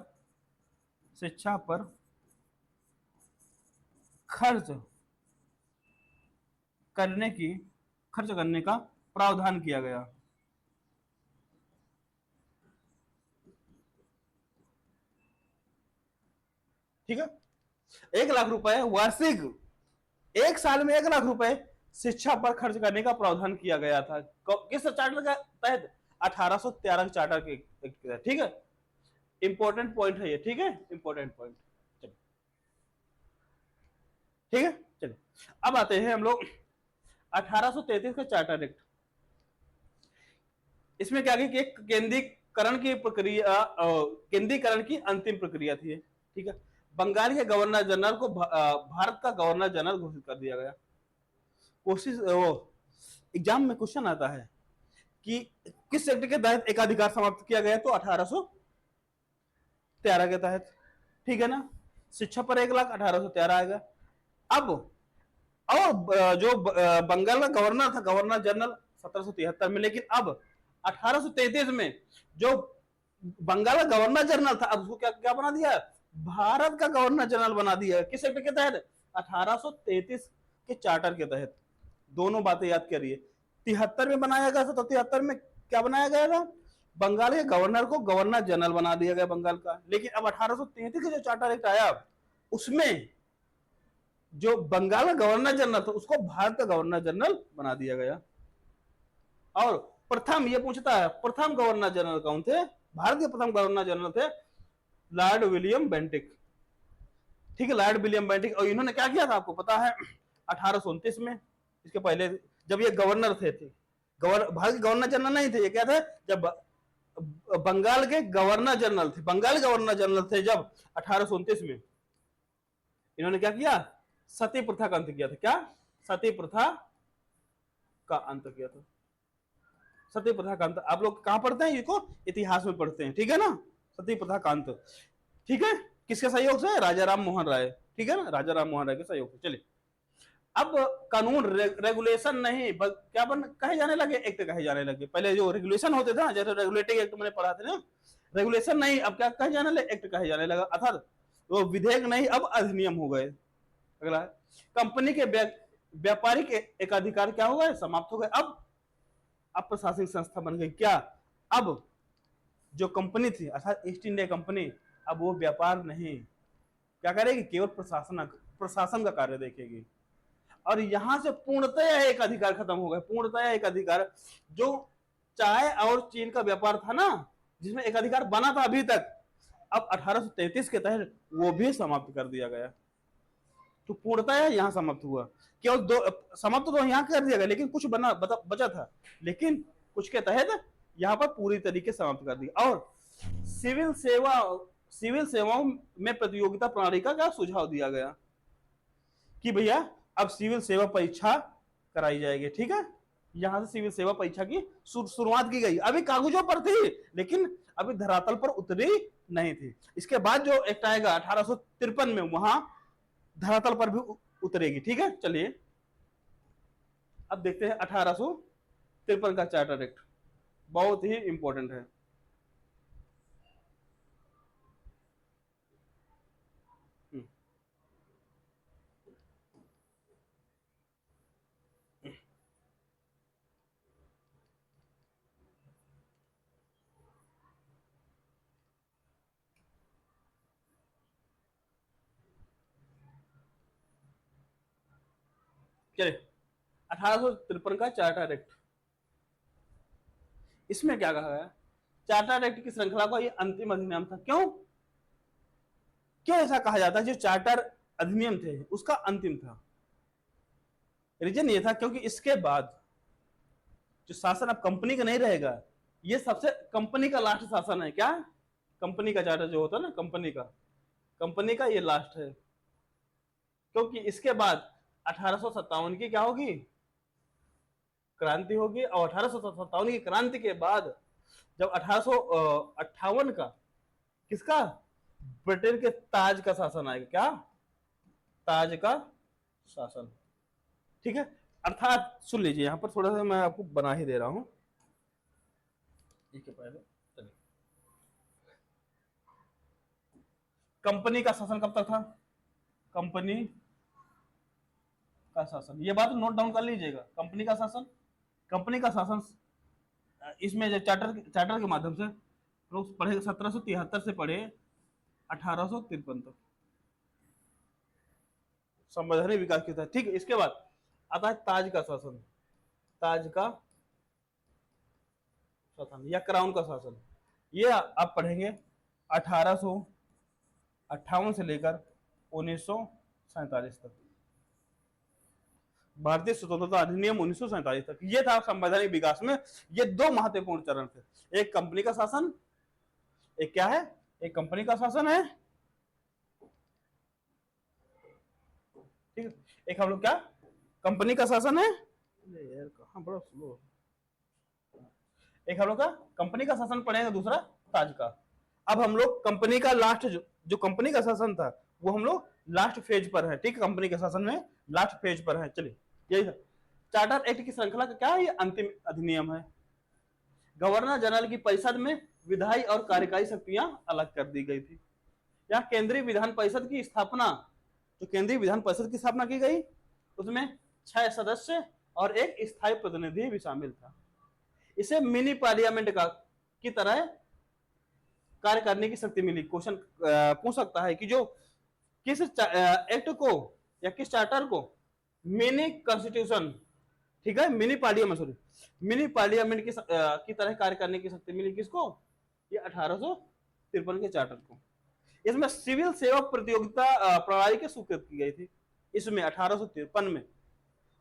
खर्च करने का प्रावधान किया गया। ठीक है, 1 लाख रुपए वार्षिक, एक साल में 1 लाख रुपए शिक्षा पर खर्च करने का प्रावधान किया गया था। किस चार्टर के तहत? 1813 के चार्टर के, ठीक है। इंपॉर्टेंट पॉइंट है ये, ठीक है, इंपॉर्टेंट पॉइंट। ठीक है, चलिए अब आते हैं हम लोग 1833 का चार्टर एक्ट। इसमें क्या कि एक केंद्रीकरण की अंतिम प्रक्रिया थी, ठीक है। बंगाल के गवर्नर जनरल को भारत का गवर्नर जनरल घोषित कर दिया गया। कोशिश वो एग्जाम में क्वेश्चन आता है कि किस एक्ट के तहत एकाधिकार समाप्त किया गया, तो 1813 के तहत, ठीक है ना। शिक्षा पर 1 लाख, 1813 आएगा। अब और जो बंगाल का गवर्नर था, गवर्नर जनरल 1773 में, लेकिन अब 1833 में जो बंगाल का गवर्नर जनरल था, अब उसको क्या क्या बना दिया? भारत का गवर्नर जनरल बना दिया। किस एक्ट के तहत? 1833 के चार्टर के तहत। दोनों बातें याद करिए। 73 में बनाया गया था, तो 73 में क्या बनाया गया था? बंगाल के गवर्नर को गवर्नर जनरल बना दिया गया बंगाल का। लेकिन अब 1833 का जो चार्टर एक्ट आया, उसमें जो बंगाल का गवर्नर जनरल था, उसको भारत का गवर्नर जनरल बना दिया गया। और प्रथम, ये पूछता है, प्रथम गवर्नर जनरल कौन थे? भारत के प्रथम गवर्नर जनरल थे लॉर्ड विलियम बेंटिक, ठीक है, लॉर्ड विलियम बेंटिक। और इन्होंने क्या किया था आपको पता है? 1829 में, इसके पहले जब ये गवर्नर थे, भारत के गवर्नर जनरल नहीं थे, ये क्या थे? जब बंगाल के गवर्नर जनरल थे, बंगाल गवर्नर जनरल थे जब 1829 में, इन्होंने क्या किया? सती प्रथा का अंत किया था। क्या? सती प्रथा का अंत किया था। सती प्रथा का अंत आप लोग कहां पढ़ते हैं? इसको इतिहास में पढ़ते हैं, ठीक है ना। सती प्रथा का अंत, ठीक है, किसके सहयोग से? राजा राम मोहन राय, ठीक है ना, राजा राम मोहन राय के सहयोग से। चलिए अब कानून रेगुलेशन नहीं, क्या कहे जाने लगे? एक्ट कहे जाने लगे। पहले जो रेगुलेशन होते थे ना, जैसे रेगुलेटिंग एक्ट मैंने पढ़ा था ना, रेगुलेशन नहीं, अब क्या कहे जाने लगे? एक्ट कहे जाने लगा। अर्थात वो विधेयक नहीं, अब अधिनियम हो गए। अगला कंपनी के व्यापारिक एकाधिकार क्या हो गए? समाप्त हो गए। अब प्रशासनिक संस्था बन गई। क्या? अब जो कंपनी थी, अर्थात ईस्ट इंडिया कंपनी, अब वो व्यापार नहीं, क्या करेगी? केवल प्रशासन का कार्य देखेगी। और यहां से पूर्णतः एक अधिकार खत्म हो गया। पूर्णतः एक अधिकार, जो चाय और चीन का व्यापार था ना, जिसमें एक अधिकार बना था अभी तक, अब 1833 के तहत वो भी समाप्त कर दिया गया। तो पूर्णतः यहां समाप्त हुआ। केवल दो समाप्त तो यहां कर दिया गया, लेकिन कुछ बचा था, लेकिन कुछ के तहत यहां पर पूरी तरीके समाप्त कर दिया। और सिविल सेवाओं में प्रतियोगिता प्रणाली का क्या सुझाव दिया गया कि भैया अब सिविल सेवा परीक्षा कराई जाएगी, ठीक है। यहां से सिविल सेवा परीक्षा की शुरुआत की गई। अभी कागजों पर थी, लेकिन अभी धरातल पर उतरी नहीं थी। इसके बाद जो एक्ट आएगा 1853 में, वहां धरातल पर भी उतरेगी, ठीक है। चलिए अब देखते हैं 1853 का चार्टर एक्ट, बहुत ही इंपॉर्टेंट है। चलिए 1853 का चार्टर एक्ट, इसमें क्या कहा गया? चार्टर एक्ट की श्रृंखला का ये अंतिम अधिनियम था। क्यों क्यों ऐसा कहा जाता है? जो चार्टर अधिनियम थे उसका अंतिम था। रीजन ये था क्योंकि इसके बाद जो शासन अब कंपनी का नहीं रहेगा, ये सबसे कंपनी का लास्ट शासन है। क्या? कंपनी का चार्टर जो होता है ना, कंपनी का ये लास्ट है। क्योंकि इसके बाद 1857 की क्या होगी? क्रांति होगी। और 1857 की क्रांति के बाद जब 1858 का किसका, ब्रिटेन के ताज का शासन आएगा। क्या, ताज का शासन। ठीक है, अर्थात सुन लीजिए, यहां पर थोड़ा सा मैं आपको बना ही दे रहा हूं। पहले चलिए, कंपनी का शासन कब तक था, कंपनी का शासन, ये बात नोट डाउन कर लीजिएगा। कंपनी का शासन, कंपनी का शासन इसमें जो चार्टर के माध्यम से लोग पढ़े 1773 से पढ़े 1853 तक संवैधानिक विकास की था। ठीक है, इसके बाद आता है ताज का शासन, ताज का शासन या क्राउन का शासन। ये आप पढ़ेंगे 1858 से लेकर 1947 तक, भारतीय स्वतंत्रता अधिनियम 1947 तक। ये था संवैधानिक विकास में, ये दो महत्वपूर्ण चरण थे। एक कंपनी का शासन, एक क्या है, एक कंपनी का शासन है, ठीक है, एक हम लोग क्या, कंपनी का शासन है, यार कहां बड़ा स्लो, एक हम लोग का कंपनी का शासन पढ़ेगा, दूसरा ताज का। अब हम लोग कंपनी का लास्ट जो कंपनी का शासन था वो हम लोग लास्ट फेज पर है। ठीक है, कंपनी के शासन में लास्ट फेज पर है। चलिए, यही था चार्टर एक्ट की श्रृंखला का क्या है, ये अंतिम अधिनियम है। गवर्नर जनरल की परिषद में विधायी और कार्यकारी शक्तियां अलग कर दी गई थी। यहाँ केंद्रीय विधान परिषद की स्थापना, जो केंद्रीय विधान परिषद की स्थापना की गई, उसमें 6 सदस्य और एक स्थायी प्रतिनिधि भी शामिल था। इसे मिनी पार्लियामेंट का की तरह कार्य करने की शक्ति मिली। क्वेश्चन पूछ सकता है कि जो किस एक्ट को या किस चार्टर को मिनी कॉन्स्टिट्यूशन, ठीक है, mini parliament, sorry, mini parliament की तरह कार्य करने की शक्ति मिली, किसको, ये 1853 के चार्टर को। इसमें सिविल सेवा प्रतियोगिता प्रणाली की स्वीकृत की गई थी। इसमें 1853 में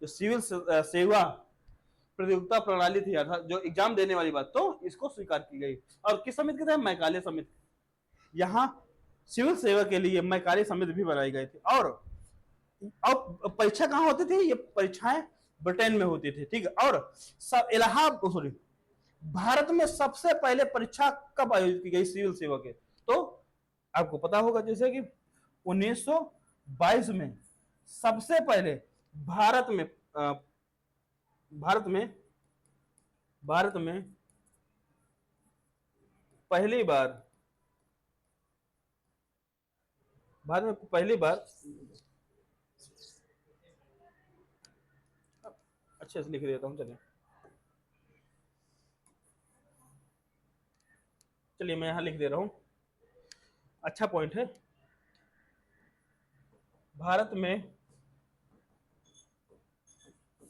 जो सिविल सेवा प्रतियोगिता प्रणाली थी, अर्थात जो एग्जाम देने वाली बात, तो इसको स्वीकार की गई। और किस समिति के थे, मैकाले समिति। यहाँ सिविल सेवा के लिए मैकाले समिति भी बनाई गई थी। और परीक्षा कहाँ होती थी, ये परीक्षाएं ब्रिटेन में होती थी। ठीक है, और सब इलाहाबाद, सॉरी, भारत में सबसे पहले परीक्षा कब आयोजित की गई सिविल सेवा के, तो आपको पता होगा जैसे कि 1922 में सबसे पहले भारत में पहली बार अच्छे से लिख देता हूं। चलिए मैं यहां लिख दे रहा हूं, अच्छा पॉइंट है। भारत में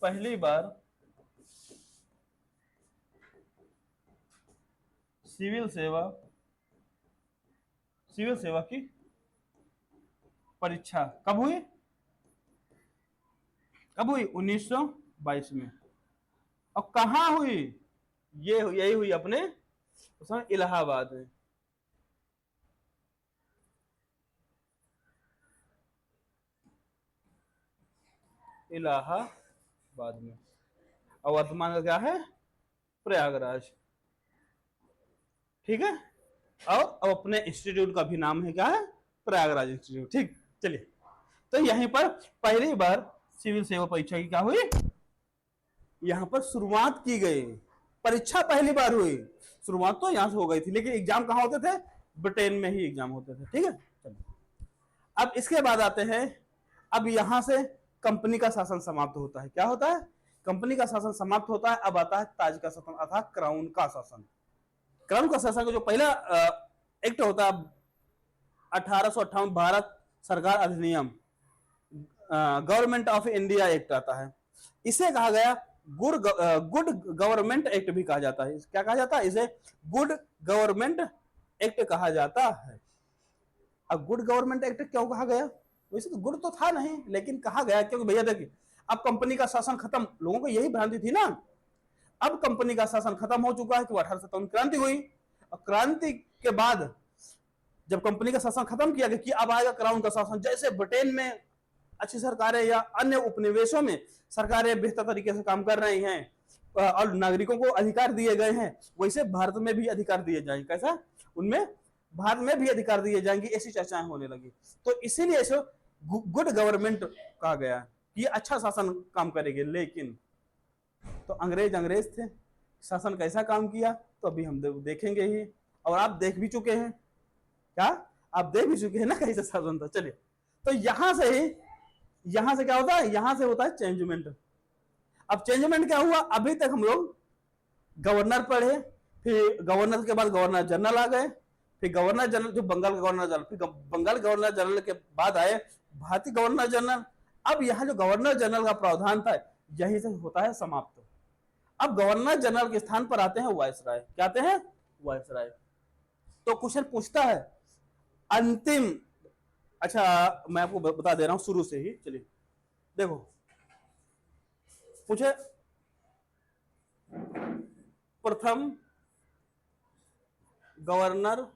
पहली बार सिविल सेवा की परीक्षा कब हुई, 1922 में। और कहां हुई, यही हुई अपने उस समय इलाहाबाद में। इलाहाबाद में, और वर्तमान का क्या है, प्रयागराज। ठीक है, और अब अपने इंस्टीट्यूट का भी नाम है क्या है, प्रयागराज इंस्टीट्यूट। ठीक, चलिए, तो यहीं पर पहली बार सिविल सेवा परीक्षा की क्या हुई, यहां पर शुरुआत की गई। परीक्षा पहली बार हुई, शुरुआत तो यहां से हो गई थी, लेकिन एग्जाम कहां होते थे, ब्रिटेन में ही एग्जाम होते थे। ठीक है, चलिए, अब इसके बाद आते हैं, अब यहां से कंपनी का शासन समाप्त होता है। क्या होता है, कंपनी का शासन समाप्त होता है। अब आता है ताज का शासन, अर्थात क्राउन का शासन। क्राउन का शासन का जो पहला एक्ट होता है 1858 भारत सरकार अधिनियम, गवर्नमेंट ऑफ इंडिया एक्ट आता है। इसे कहा गया गुड गवर्नमेंट एक्ट भी कहा जाता है। क्या कहा जाता है, इसे गुड गवर्नमेंट एक्ट कहा जाता है। अब गुड गवर्नमेंट एक्ट क्यों कहा गया, वैसे तो गुड तो था नहीं, लेकिन कहा गया क्योंकि भैया देखिए, अब कंपनी का शासन खत्म, लोगों को यही भ्रांति थी ना, अब कंपनी का शासन खत्म हो चुका है कि 1857 क्रांति हुई। और क्रांति के बाद जब कंपनी का शासन खत्म किया गया कि अब आएगा क्राउन का शासन। जैसे ब्रिटेन में अच्छी सरकारें या अन्य उपनिवेशों में सरकारें बेहतर तरीके से काम कर रही हैं, और नागरिकों को अधिकार दिए गए हैं, वैसे भारत में भी अधिकार दिए जाएंगे। कैसा? उनमें भारत में भी अधिकार दिए जाएंगे, ऐसी चर्चाएं होने लगी। तो इसीलिए इसे गुड गवर्नमेंट कहा गया कि अच्छा शासन काम करेगी। लेकिन तो अंग्रेज थे, शासन कैसा काम किया तो अभी हम देखेंगे ही, और आप देख भी चुके हैं। क्या आप देख भी चुके हैं ना कैसा शासन था। चलिए, तो यहां से क्या होता है? यहां से होता है चेंजमेंट। अब चेंजमेंट क्या हुआ? अभी तक हम लोग गवर्नर पढ़े, फिर गवर्नर के बाद गवर्नर जनरल आ गए, फिर गवर्नर जनरल जो बंगाल का गवर्नर जनरल, फिर बंगाल गवर्नर जनरल के बाद आए भारतीय गवर्नर जनरल। अब यहाँ जो गवर्नर जनरल का प्रावधान था यही से होता है समाप्त। अब गवर्नर जनरल के स्थान पर आते हैं वायसराय। क्या आते हैं? वायसराय। तो क्वेश्चन पूछता है अंतिम, अच्छा मैं आपको बता दे रहा हूं शुरू से ही। चलिए देखो, पूछे प्रथम गवर्नर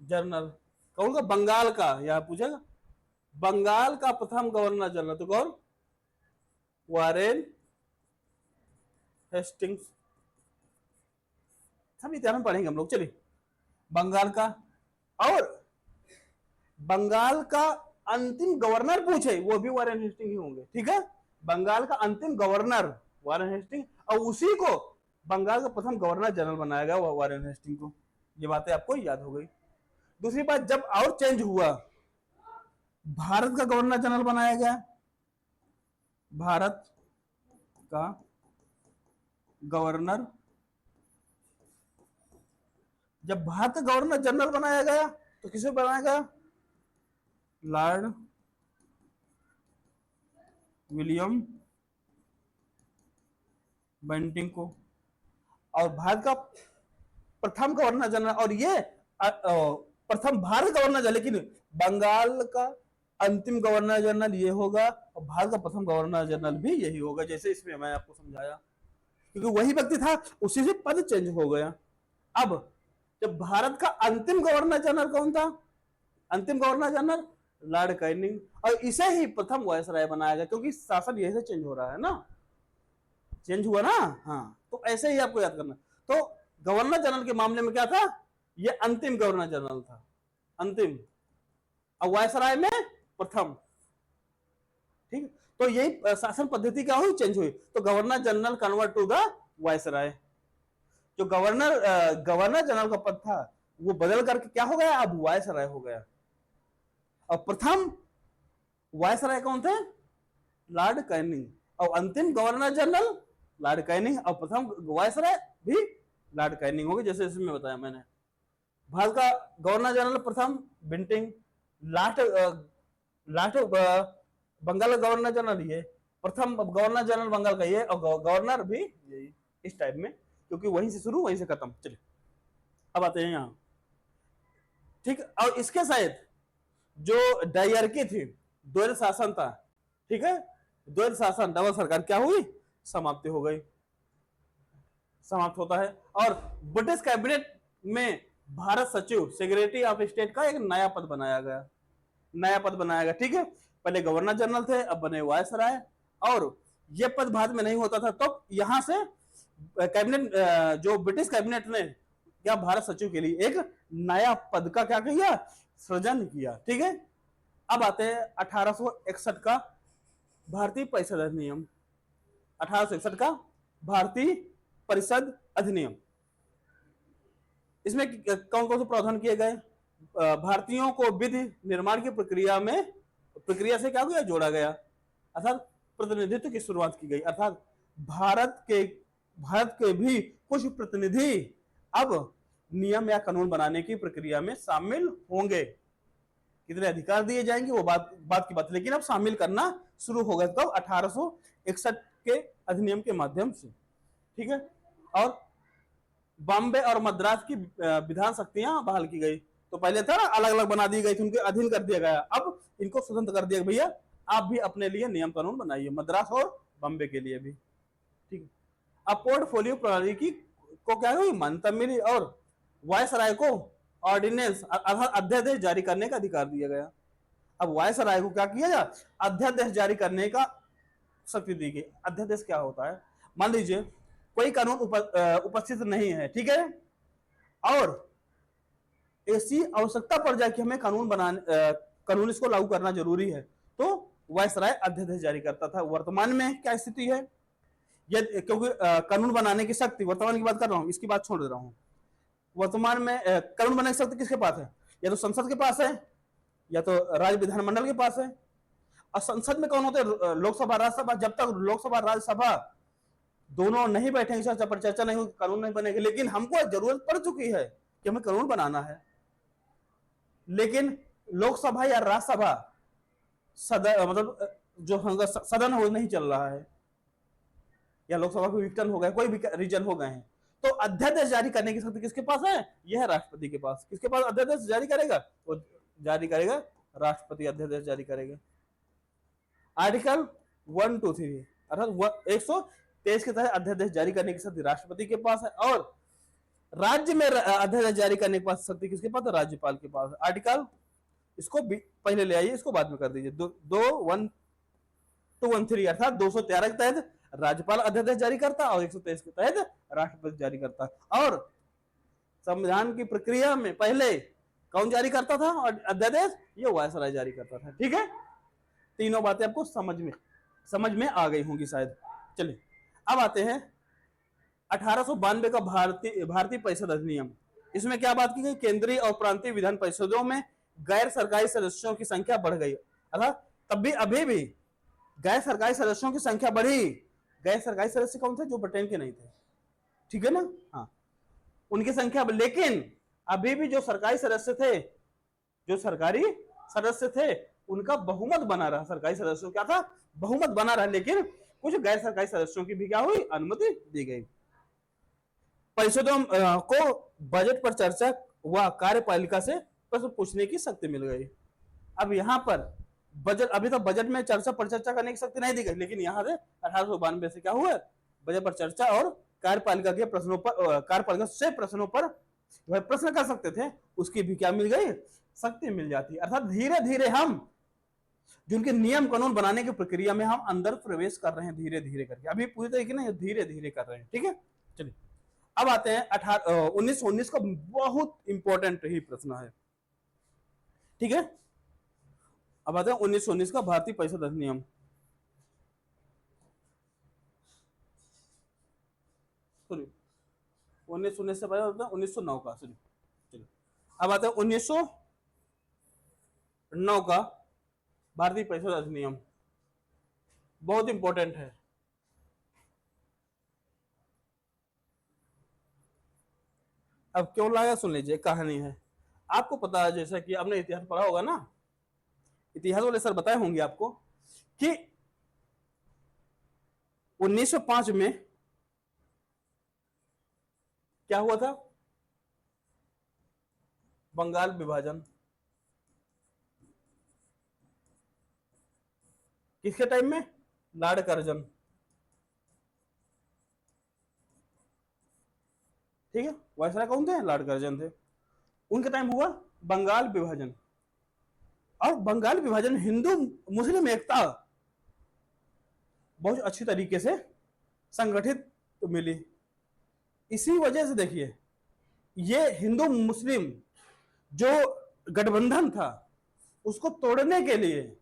जनरल कौन का? बंगाल का। यह पूछेगा बंगाल का प्रथम गवर्नर जनरल, तो कौन? Warren Hastings. सब इतिहास में पढ़ेंगे हम लोग। चलिए, बंगाल का, और बंगाल का अंतिम गवर्नर पूछे वो भी वारेन हेस्टिंग ही होंगे। ठीक है, बंगाल का अंतिम गवर्नर वारेन हेस्टिंग, और उसी को बंगाल का प्रथम गवर्नर जनरल बनाया गया वारेन हेस्टिंग को। ये बातें आपको याद हो गई। दूसरी बात, जब और चेंज हुआ, भारत का गवर्नर जनरल बनाया गया। भारत का गवर्नर, जब भारत का गवर्नर जनरल बनाया गया तो किसे बनाया गया? लॉर्ड विलियम बेंटिंग को। और भारत का प्रथम गवर्नर जनरल, और ये प्रथम भारत गवर्नर जनरल, लेकिन बंगाल का अंतिम गवर्नर जनरल ये होगा, और भारत का प्रथम गवर्नर जनरल भी यही होगा, जैसे इसमें मैं आपको समझाया, क्योंकि वही व्यक्ति था, उसी से पद चेंज हो गया। अब जब भारत का अंतिम गवर्नर जनरल कौन था? अंतिम गवर्नर जनरल लॉर्ड कैनिंग, और इसे ही प्रथम वायसराय बनाया गया, क्योंकि शासन यही से चेंज हो रहा है ना, चेंज हुआ ना। हाँ, तो ऐसे ही आपको याद करना। तो गवर्नर जनरल के मामले में क्या था? ये अंतिम गवर्नर जनरल था, अंतिम, और वायसराय में प्रथम। ठीक, तो यही शासन पद्धति क्या हुई? चेंज हुई। तो governor general convert to the viceroy. जो गवर्नर जनरल का पद था वो बदल करके क्या हो गया? अब वायसराय हो गया। और प्रथम वायसराय कौन थे? लॉर्ड कैनिंग, और अंतिम गवर्नर जनरल लॉर्ड कैनिंग, और प्रथम वायसराय भी लॉर्ड कैनिंग हो गए, जैसे इसमें बताया मैंने। भारत का गवर्नर जनरल प्रथम बेंटिंग, लास्ट बंगाल का गवर्नर जनरल ये, प्रथम गवर्नर जनरल बंगाल का ये, और गवर्नर भी यही, इस टाइप में, क्योंकि वहीं से शुरू वहीं से खत्म। चलिए अब आते हैं यहाँ। ठीक, और इसके साथ जो डायरकी थी, द्वैध शासन था, ठीक है, द्वैध शासन, डबल सरकार क्या हुई? समाप्ति हो गई, समाप्त होता है। और ब्रिटिश कैबिनेट में भारत सचिव, सेक्रेटरी ऑफ स्टेट का एक नया पद बनाया गया, नया पद बनाया गया। ठीक है, पहले गवर्नर जनरल थे, अब बने वायसराय, और ये पद भारत में नहीं होता था, तो यहां से कैबिनेट, जो ब्रिटिश कैबिनेट ने क्या भारत सचिव के लिए एक नया पद का क्या किया? सृजन किया। ठीक है, अब आते हैं 1861 का भारतीय परिषद अधिनियम। 1861 का भारतीय परिषद अधिनियम, इसमें कौन कौन से प्रावधान किए गए? भारतीयों को विधि निर्माण की प्रक्रिया से क्या किया? जोड़ा गया, अर्थात प्रतिनिधित्व की शुरुआत की गई, अर्थात भारत के भी कुछ प्रतिनिधि अब नियम या कानून बनाने की प्रक्रिया में शामिल होंगे। कितने अधिकार दिए जाएंगे वो बात की बात, लेकिन अब शामिल करना शुरू हो गया कब? 1861 के अधिनियम के माध्यम से। ठीक है, और बॉम्बे और मद्रास की विधान शक्तियां बहाल की गई। तो पहले था ना, अलग अलग बना दी गई थी, उनके अधीन कर दिया गया, अब इनको स्वतंत्र कर दिया, भैया आप भी अपने लिए नियम कानून बनाइए, मद्रास और बॉम्बे के लिए भी। ठीक है, अब पोर्टफोलियो प्रणाली की को क्या हुई? मान्यता मिली, और वायसराय को ऑर्डिनेंस अर्थात अध्यादेश जारी करने का अधिकार दिया गया। अब वायसराय को क्या किया जाए? अध्यादेश जारी करने का शक्ति दी गई। अध्यादेश क्या होता है, मान लीजिए कोई कानून उपस्थित नहीं है, ठीक है, और ऐसी आवश्यकता पड़ जाए कि हमें कानून इसको लागू करना जरूरी है, तो वायसराय अध्यादेश जारी करता था। वर्तमान में क्या स्थिति है, क्योंकि कानून बनाने की शक्ति, वर्तमान की बात कर रहा हूं, इसकी बात छोड़ दे रहा हूं। वर्तमान में कानून बनाने की शक्ति किसके पास है, या तो संसद के पास है या तो राज्य विधानमंडल के पास है। और संसद में कौन होते हैं, लोकसभा राज्यसभा। जब तक लोकसभा राज्यसभा दोनों नहीं बैठेंगे, चर्चा पर चर्चा नहीं होगी, कानून नहीं बनेगा। लेकिन हमको जरूरत पड़ चुकी है कि हमें कानून बनाना है, लेकिन लोकसभा या राज्यसभा मतलब जो सदन हो नहीं चल रहा है, या लोकसभा को विघटन हो गए, कोई भी रीजन हो गए हैं, तो अध्यादेश जारी करने की शक्ति किसके पास है, यह है राष्ट्रपति के पास। किसके पास अध्यादेश जारी करेगा, वो जारी करेगा राष्ट्रपति अध्यादेश जारी करेगा। आर्टिकल 1, 2, 3 अर्थात 123 के तहत अध्यादेश जारी करने की शक्ति राष्ट्रपति के पास है, और राज्य में अध्यादेश जारी करने की शक्ति किसके पास है, राज्यपाल के पास। आर्टिकल इसको पहले ले आइए, इसको बाद में कर दीजिए। 213 अर्थात 213 के तहत राज्यपाल अध्यादेश जारी करता और 123 के तहत राष्ट्रपति जारी करता। और संविधान की प्रक्रिया में पहले कौन जारी करता था और अध्यादेश, ये वायसराय जारी करता था। ठीक है, तीनों बातें आपको समझ में आ गई होंगी शायद। चलिए अब आते हैं 1892 का भारतीय परिषद अधिनियम। इसमें क्या बात की गई, केंद्रीय और प्रांतीय विधान परिषदों में गैर सरकारी सदस्यों की संख्या बढ़ गई। अर्थात तब भी अभी भी गैर सरकारी सदस्यों की संख्या बढ़ी। गैर सरकारी सदस्य कौन थे, जो ब्रिटेन के नहीं थे, ठीक है ना, हाँ, उनकी संख्या, लेकिन अभी भी जो सरकारी सदस्य थे उनका बहुमत बना रहा। सरकारी सदस्यों क्या था, बहुमत बना रहा, लेकिन कुछ गैर सरकारी सदस्यों की भी क्या हुई, अनुमति दी गई। परिषदों को बजट पर चर्चा व कार्यपालिका से प्रश्न पूछने की शक्ति मिल गई। अब यहाँ पर बजट, अभी तो बजट में चर्चा पर चर्चा करने की शक्ति नहीं दी गई, लेकिन यहाँ से 1892 से क्या हुआ, बजट पर चर्चा और कार्यपालिका के प्रश्नों पर, कार्यपालिका से प्रश्नों पर वह प्रश्न कर सकते थे, उसकी भी क्या मिल गई, शक्ति मिल जाती। अर्थात धीरे धीरे हम जिनके नियम कानून बनाने की प्रक्रिया में हम अंदर प्रवेश कर रहे हैं, धीरे धीरे करके, अभी पूरी तरीके नहीं, धीरे धीरे कर रहे हैं। ठीक है, चलिए अब आते हैं 1919 का बहुत इंपॉर्टेंट ही प्रश्न है। ठीक है, अब आते हैं 1919 का भारतीय परिषद अधिनियम। सॉरी, 1919 से पहले होता है 1909 का, सॉरी। चलिए अब आते हैं 1909 का भारतीय परिषद अधिनियम, बहुत इंपॉर्टेंट है। अब क्यों लाया, सुन लीजिए, कहानी है। आपको पता है, जैसा कि आपने इतिहास पढ़ा होगा ना, इतिहास वाले सर बताए होंगे आपको कि 1905 में क्या हुआ था, बंगाल विभाजन। किसके टाइम में, लॉर्ड कर्जन। ठीक है, वायसराय कौन थे, लॉर्ड कर्जन थे। उनके टाइम हुआ बंगाल विभाजन, और बंगाल विभाजन हिंदू मुस्लिम एकता बहुत अच्छी तरीके से संगठित मिली। इसी वजह से देखिए, ये हिंदू मुस्लिम जो गठबंधन था उसको तोड़ने के लिए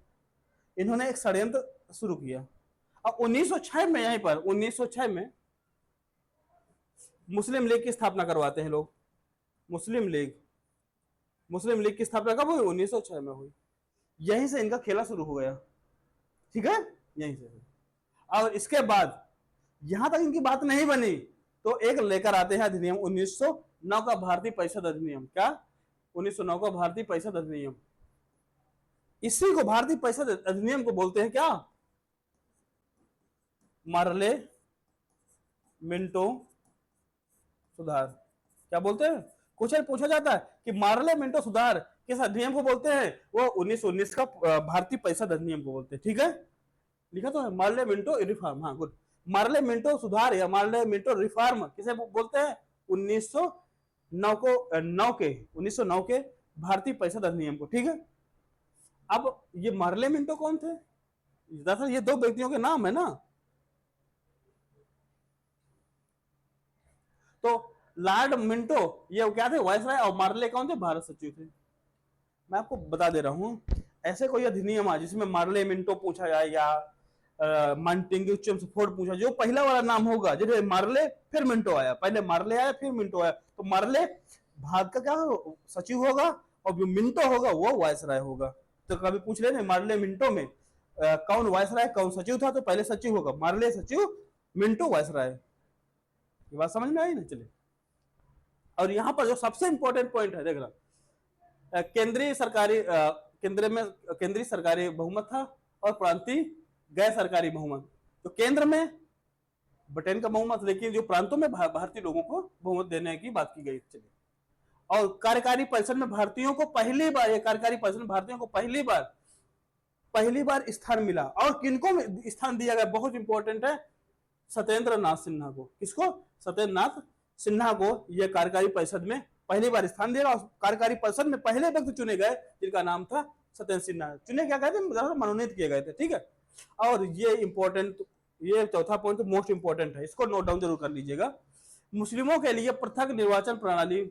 इन्होंने एक षड्यंत्र शुरू किया। अब 1906 में, यहीं पर 1906 में मुस्लिम लीग की स्थापना करवाते हैं लोग। मुस्लिम लीग की स्थापना कब हुई, 1906 में हुई। यहीं से इनका खेला शुरू हो गया। ठीक है, यहीं से। और इसके बाद यहां तक इनकी बात नहीं बनी तो एक लेकर आते हैं अधिनियम 1909 का भारतीय परिषद अधिनियम। क्या, 1909 का भारतीय परिषद अधिनियम। इसी को भारतीय परिषद अधिनियम को बोलते हैं क्या, मार्ले मिंटो सुधार। क्या बोलते हैं, कुछ पूछा जाता है कि मार्ले मिंटो सुधार किस अधिनियम को बोलते हैं, वो 1919 का भारतीय परिषद अधिनियम को बोलते हैं। ठीक है, लिखा तो है मार्ले मिंटो रिफॉर्म। हाँ गुड, मार्ले मिंटो सुधार या मार्ले मिंटो रिफॉर्म किसे बोलते हैं, 1909 के भारतीय परिषद अधिनियम को। ठीक है, अब ये मार्ले मिंटो कौन थे, दरअसल ये दो व्यक्तियों के नाम है ना। तो लॉर्ड मिंटो ये क्या थे, वायसराय, और मार्ले कौन थे, भारत सचिव थे। मैं आपको बता दे रहा हूं, ऐसे कोई अधिनियम आ जिसमें मार्ले मिंटो पूछा जाए या मार्टिन चेम्सफोर्ड पूछा, जो पहला वाला नाम होगा, जैसे मार्ले फिर मिंटो आया, पहले मार्ले आया फिर मिंटो आया, तो मार्ले भारत का क्या सचिव होगा, और जो मिंटो होगा वो वायसराय होगा। तो कभी पूछ लेना मार्ले मिंटो में कौन वायसराय कौन सचिव था, तो पहले सचिव होगा, मार्ले सचिव, मिंटो वायसराय। ये बात समझ में आई ना। चलिए, और यहां पर जो सबसे इंपॉर्टेंट पॉइंट है, देख रहा, केंद्रीय सरकारी बहुमत था और प्रांतीय गैर सरकारी बहुमत। तो केंद्र में ब्रिटेन का बहुमत, लेकिन जो प्रांतों में भारतीय लोगों को बहुमत देने की बात की गई। चलिए, और कार्यकारी परिषद में भारतीयों को पहली बार, ये कार्यकारी परिषद में भारतीयों को पहली बार स्थान मिला। और किनको स्थान दिया गया, बहुत इंपॉर्टेंट है, सत्येंद्र नाथ सिन्हा को। किसको, सत्येंद्र नाथ सिन्हा को यह कार्यकारी परिषद में पहली बार स्थान दिया। और कार्यकारी परिषद में पहले व्यक्ति चुने गए जिनका नाम था सत्येंद्र सिन्हा। चुने क्या गए थे, मनोनीत किए गए थे। ठीक है, और ये इंपॉर्टेंट, ये चौथा पॉइंट तो मोस्ट इंपॉर्टेंट है, इसको नोट डाउन जरूर कर लीजिएगा। मुस्लिमों के लिए पृथक निर्वाचन प्रणाली,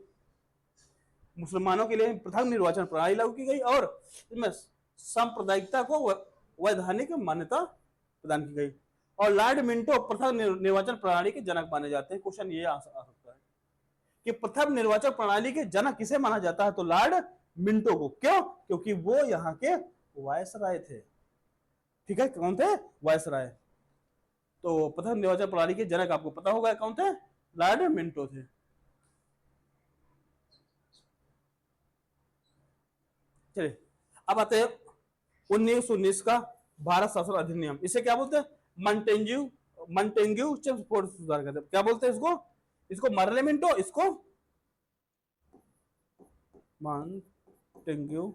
मुसलमानों के लिए पृथक निर्वाचन प्रणाली लागू की गई, और इसमें सांप्रदायिकता को वैधानिक मान्यता प्रदान की गई। और लॉर्ड मिंटो पृथक निर्वाचन प्रणाली के जनक माने जाते हैं। क्वेश्चन ये आ सकता है कि पृथक निर्वाचन प्रणाली के जनक किसे माना जाता है, तो लॉर्ड मिंटो को। क्यों, क्योंकि वो यहाँ के वायसराय थे। ठीक है, कौन थे, वायसराय। तो पृथक निर्वाचन प्रणाली के जनक आपको पता होगा कौन थे, लॉर्ड मिंटो थे। चलिए, अब आते हैं 1919 का भारत शासन अधिनियम। इसे क्या बोलते हैं, मंटेग्यू चेम्सफोर्ड सुधार कहते हैं। क्या बोलते हैं इसको, इसको मार्ले मिंटो, इसको मंटेग्यू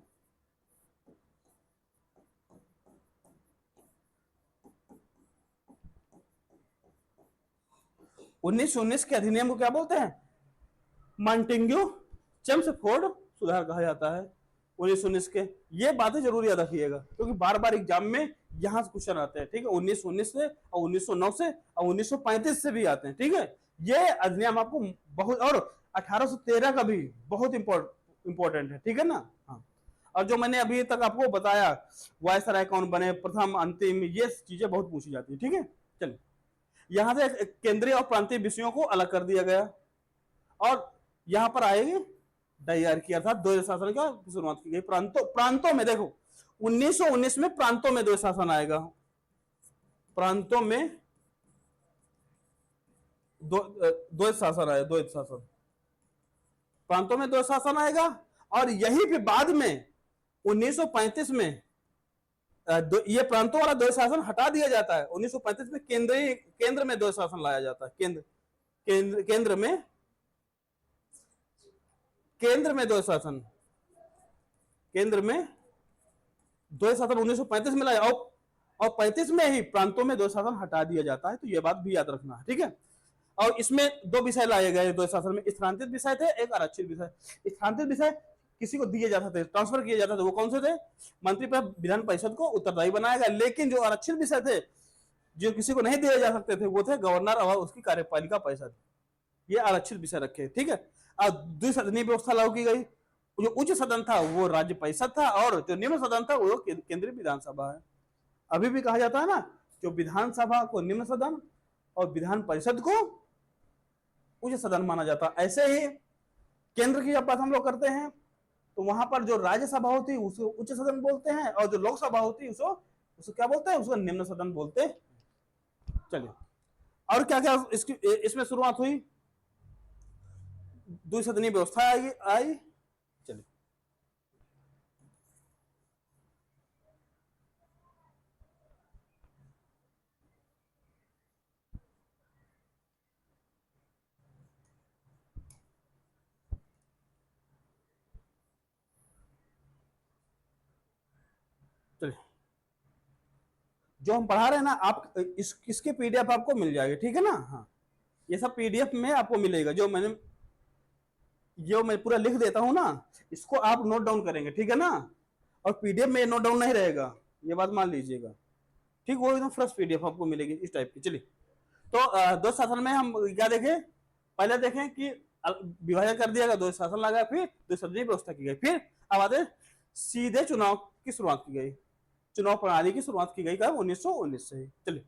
1919 के अधिनियम को क्या बोलते हैं, मंटेग्यू चेम्सफोर्ड सुधार कहा जाता है। 1919 के, ये बातें जरूर याद रखिएगा, क्योंकि बार बार एग्जाम में यहां से क्वेश्चन आते हैं। ठीक है, 1919 से और 1909 से और 1935 से भी आते हैं। ठीक है, ये अधिनियम आपको बहुत, और 1813 का भी बहुत इंपॉर्टेंट है। ठीक है ना। हाँ, और जो मैंने अभी तक आपको बताया, वायसराय कौन बने, प्रथम, अंतिम, ये चीजें बहुत पूछी जाती है। ठीक है, चलिए, यहां से केंद्रीय और प्रांतीय विषयों को अलग कर दिया गया, और यहां पर आएगी डायरकी, अर्थात द्वैध शासन का शुरुआत की गई। प्रांतों में देखो, 1919 में प्रांतों में द्वैध शासन आएगा, प्रांतों में द्वैध शासन आएगा, द्वैध शासन, प्रांतों में द्वैध शासन आएगा। और यही पे बाद में 1935 में ये प्रांतों वाला द्वैध शासन हटा दिया जाता है। 1935 में केंद्र में द्वैध शासन लाया जाता है। केंद्र में द्वैध शासन, केंद्र में द्वैध शासन 1935 में लाया, और 35 में ही प्रांतों में द्वैध शासन हटा दिया जाता है। तो ये बात भी याद रखना है। ठीक है, और इसमें दो विषय लाए गए द्वैध शासन में, स्थानांतरित विषय थे, एक आरक्षित विषय। स्थानांतरित विषय किसी को दिए जाते थे, ट्रांसफर किए जाते थे, वो कौन से थे, मंत्रिपरिषद विधान परिषद को उत्तरदायी बनाया गया। लेकिन जो आरक्षित विषय थे, जो किसी को नहीं दिए जा सकते थे, वो थे गवर्नर और उसकी कार्यपालिका परिषद, ये आरक्षित विषय रखे। ठीक है, और द्विसदनीय व्यवस्था लागू की गई। जो उच्च सदन था वो राज्य परिषद था, और जो निम्न सदन था वो केंद्रीय विधानसभा है। अभी भी कहा जाता है ना, जो विधानसभा को निम्न सदन और विधान परिषद को उच्च सदन माना जाता है। ऐसे ही केंद्र की जब बात हम लोग करते हैं, तो वहां पर जो राज्यसभा होती है उसको उच्च सदन बोलते हैं, और जो लोकसभा होती है उसको क्या बोलते हैं, उसको निम्न सदन बोलते हैं। चलिए, और क्या क्या इसमें शुरुआत हुई, द्विसदनीय व्यवस्था आई। चलिए, चलिए, जो हम पढ़ा रहे हैं ना, आप इसके पीडीएफ आपको मिल जाएगी। ठीक है ना। हाँ, ये सब पीडीएफ में आपको मिलेगा, जो मैं पूरा लिख देता हूं ना, इसको आप नोट डाउन करेंगे। ठीक है ना, और पीडीएफ में नोट डाउन नहीं रहेगा, ये बात मान लीजिएगा। ठीक, वो एकदम फ्रेश पीडीएफ आपको मिलेगी इस टाइप की। चलिए, तो द्वैध शासन में हम क्या देखें, पहले देखें कि विभाजन कर दिया गया, द्वैध शासन लगा, फिर द्वैध सदनीय व्यवस्था की गई, फिर अब आते सीधे चुनाव की शुरुआत की गई, चुनाव प्रणाली की शुरुआत की गई कब, 1919 से ही। चलिए,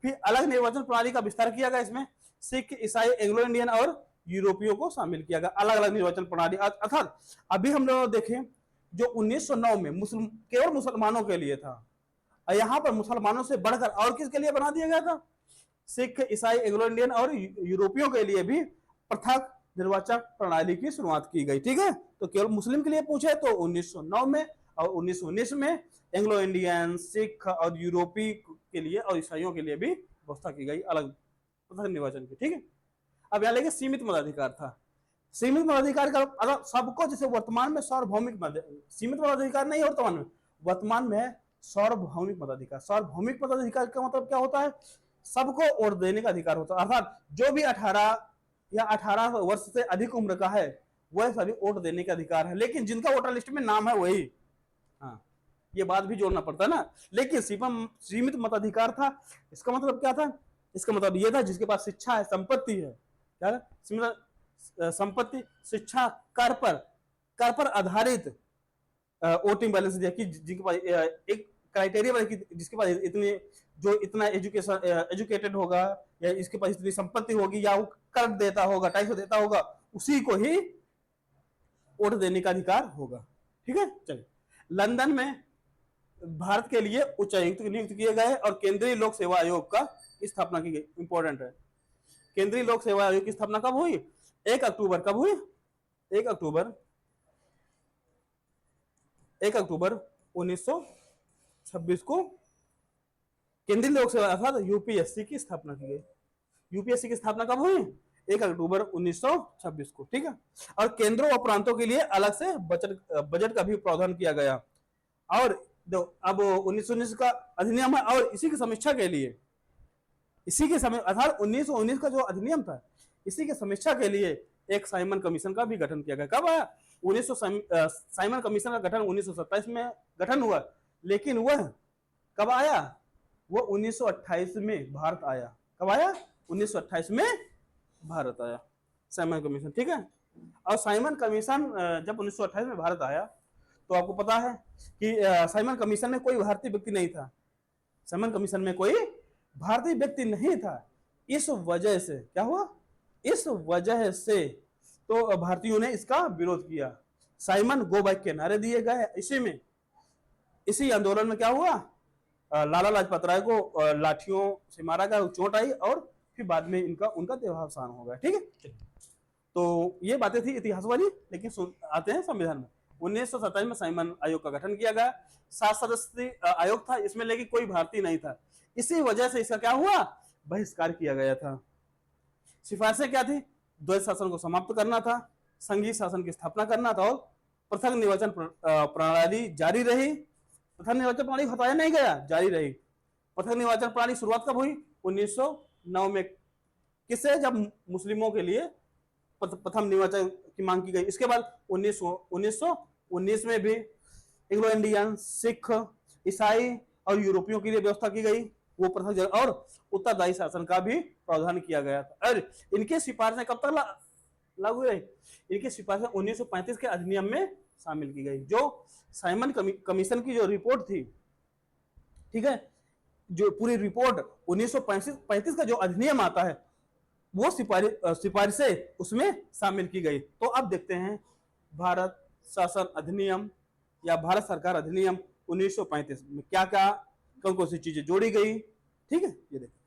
फिर अलग निर्वाचन प्रणाली का विस्तार किया गया, इसमें सिख, ईसाई, एंग्लो इंडियन और यूरोपियों को शामिल किया गया, अलग अलग निर्वाचन प्रणाली। अर्थात अभी हम लोग देखें जो 1909 में केवल मुसलमानों के लिए था, और यहाँ पर मुसलमानों से बढ़कर और किसके लिए बना दिया गया था, सिख, ईसाई, एंग्लो इंडियन और यूरोपियों के लिए भी पृथक निर्वाचन प्रणाली की शुरुआत की गई। ठीक है, तो केवल मुस्लिम के लिए पूछे तो 1909 में, और 1919 में एंग्लो इंडियन, सिख और यूरोपी के लिए और ईसाइयों के लिए भी व्यवस्था की गई अलग पृथक निर्वाचन की। ठीक है, अब यहाँ लेके सीमित मताधिकार था। सीमित मताधिकार का अगर सबको, जैसे वर्तमान में सार्वभौमिक सीमित मताधिकार नहीं, वर्तमान में सार्वभौमिक मताधिकार। सार्वभौमिक मताधिकार का मतलब क्या होता है, सबको वोट देने का अधिकार होता है, अर्थात जो भी 18 या 18 वर्ष से अधिक उम्र का है वह सभी वोट देने का अधिकार है, लेकिन जिनका वोटर लिस्ट में नाम है वही। हाँ, ये बात भी जोड़ना पड़ता है ना। लेकिन सीमित मताधिकार था, इसका मतलब क्या था, इसका मतलब ये था जिसके पास शिक्षा है, संपत्ति है, क्या है, संपत्ति, शिक्षा, कर पर आधारित वोटिंग बैलेंस दिया कि जिनके पास एक क्राइटेरिया कि जिसके पास इतना एजुकेटेड होगा, या इसके पास इतनी संपत्ति होगी, या वो कर देता होगा, टैक्स देता होगा, उसी को ही वोट देने का अधिकार होगा। ठीक है, चलिए, लंदन में भारत के लिए उच्चायुक्त नियुक्त किए गए और केंद्रीय लोक सेवा आयोग का स्थापना की गई। इंपॉर्टेंट है, केंद्रीय लोक सेवा आयोग की स्थापना कब हुई, 1 अक्टूबर, कब हुई, 1 अक्टूबर 1926 को केंद्रीय लोक सेवा अर्थात यूपीएससी की स्थापना की गई। यूपीएससी की स्थापना कब हुई, 1 अक्टूबर 1926 को। ठीक है, और केंद्रों और प्रांतों के लिए अलग से बजट का भी प्रावधान किया गया। और अब 1919 का अधिनियम है, और इसी की समीक्षा के लिए, अर्थात 1919 का जो अधिनियम था, इसी की समीक्षा के लिए एक साइमन कमीशन का भी गठन किया गया। कब आया, साइमन कमीशन का गठन 1927 में गठन हुआ, लेकिन वह कब आया, वो 1928 में भारत आया। कब आया, 1928 में भारत आया साइमन कमीशन। ठीक है, और साइमन कमीशन जब 1928 में भारत आया, तो आपको पता है कि साइमन कमीशन में कोई भारतीय व्यक्ति नहीं था, साइमन कमीशन में कोई भारतीय व्यक्ति नहीं था। इस वजह से क्या हुआ, इस वजह से तो भारतीयों ने इसका विरोध किया, साइमन गो बैक के नारे दिए गए। इसी आंदोलन में क्या हुआ, लाला लाजपत राय को लाठियों से मारा गया, चोट आई, और फिर बाद में उनका देहावसान हो गया। ठीक है, तो ये बातें थी इतिहास वाली। लेकिन आते हैं संविधान में। 1927 में साइमन आयोग का गठन किया गया, 7 सदस्यीय आयोग था, इसमें लेकिन कोई भारतीय नहीं था। इसी वजह से इसका क्या हुआ, बहिष्कार किया गया था। सिफारिशें क्या थी, द्वैध शासन को समाप्त करना था, संघीय शासन की स्थापना करना था, और पृथक निर्वाचन प्रणाली जारी रही। पृथक निर्वाचन प्रणाली हटाया नहीं गया, जारी रही। पृथक निर्वाचन प्रणाली शुरुआत कब हुई, 1909 में, किससे, जब मुस्लिमों के लिए प्रथम निर्वाचन की मांग की गई। इसके बाद 1919 में भी एंग्लो इंडियन, सिख, ईसाई और यूरोपियों के लिए व्यवस्था की गई, वो पृथक, और उत्तरदायी शासन का भी प्रावधान किया गया था। और इनके सिफारिशें कब तक लागू रही, इनकी सिफारिशें 1935 के अधिनियम में शामिल की गई। जो साइमन कमीशन की जो रिपोर्ट थी, ठीक है, जो पूरी रिपोर्ट 1935 का जो अधिनियम आता है, वो सिफारिशें उसमें शामिल की गई। तो अब देखते हैं भारत शासन अधिनियम या भारत सरकार अधिनियम 1935 में क्या क्या, कौन कौन सी चीजें जोड़ी गई। ठीक है, ये देखिए,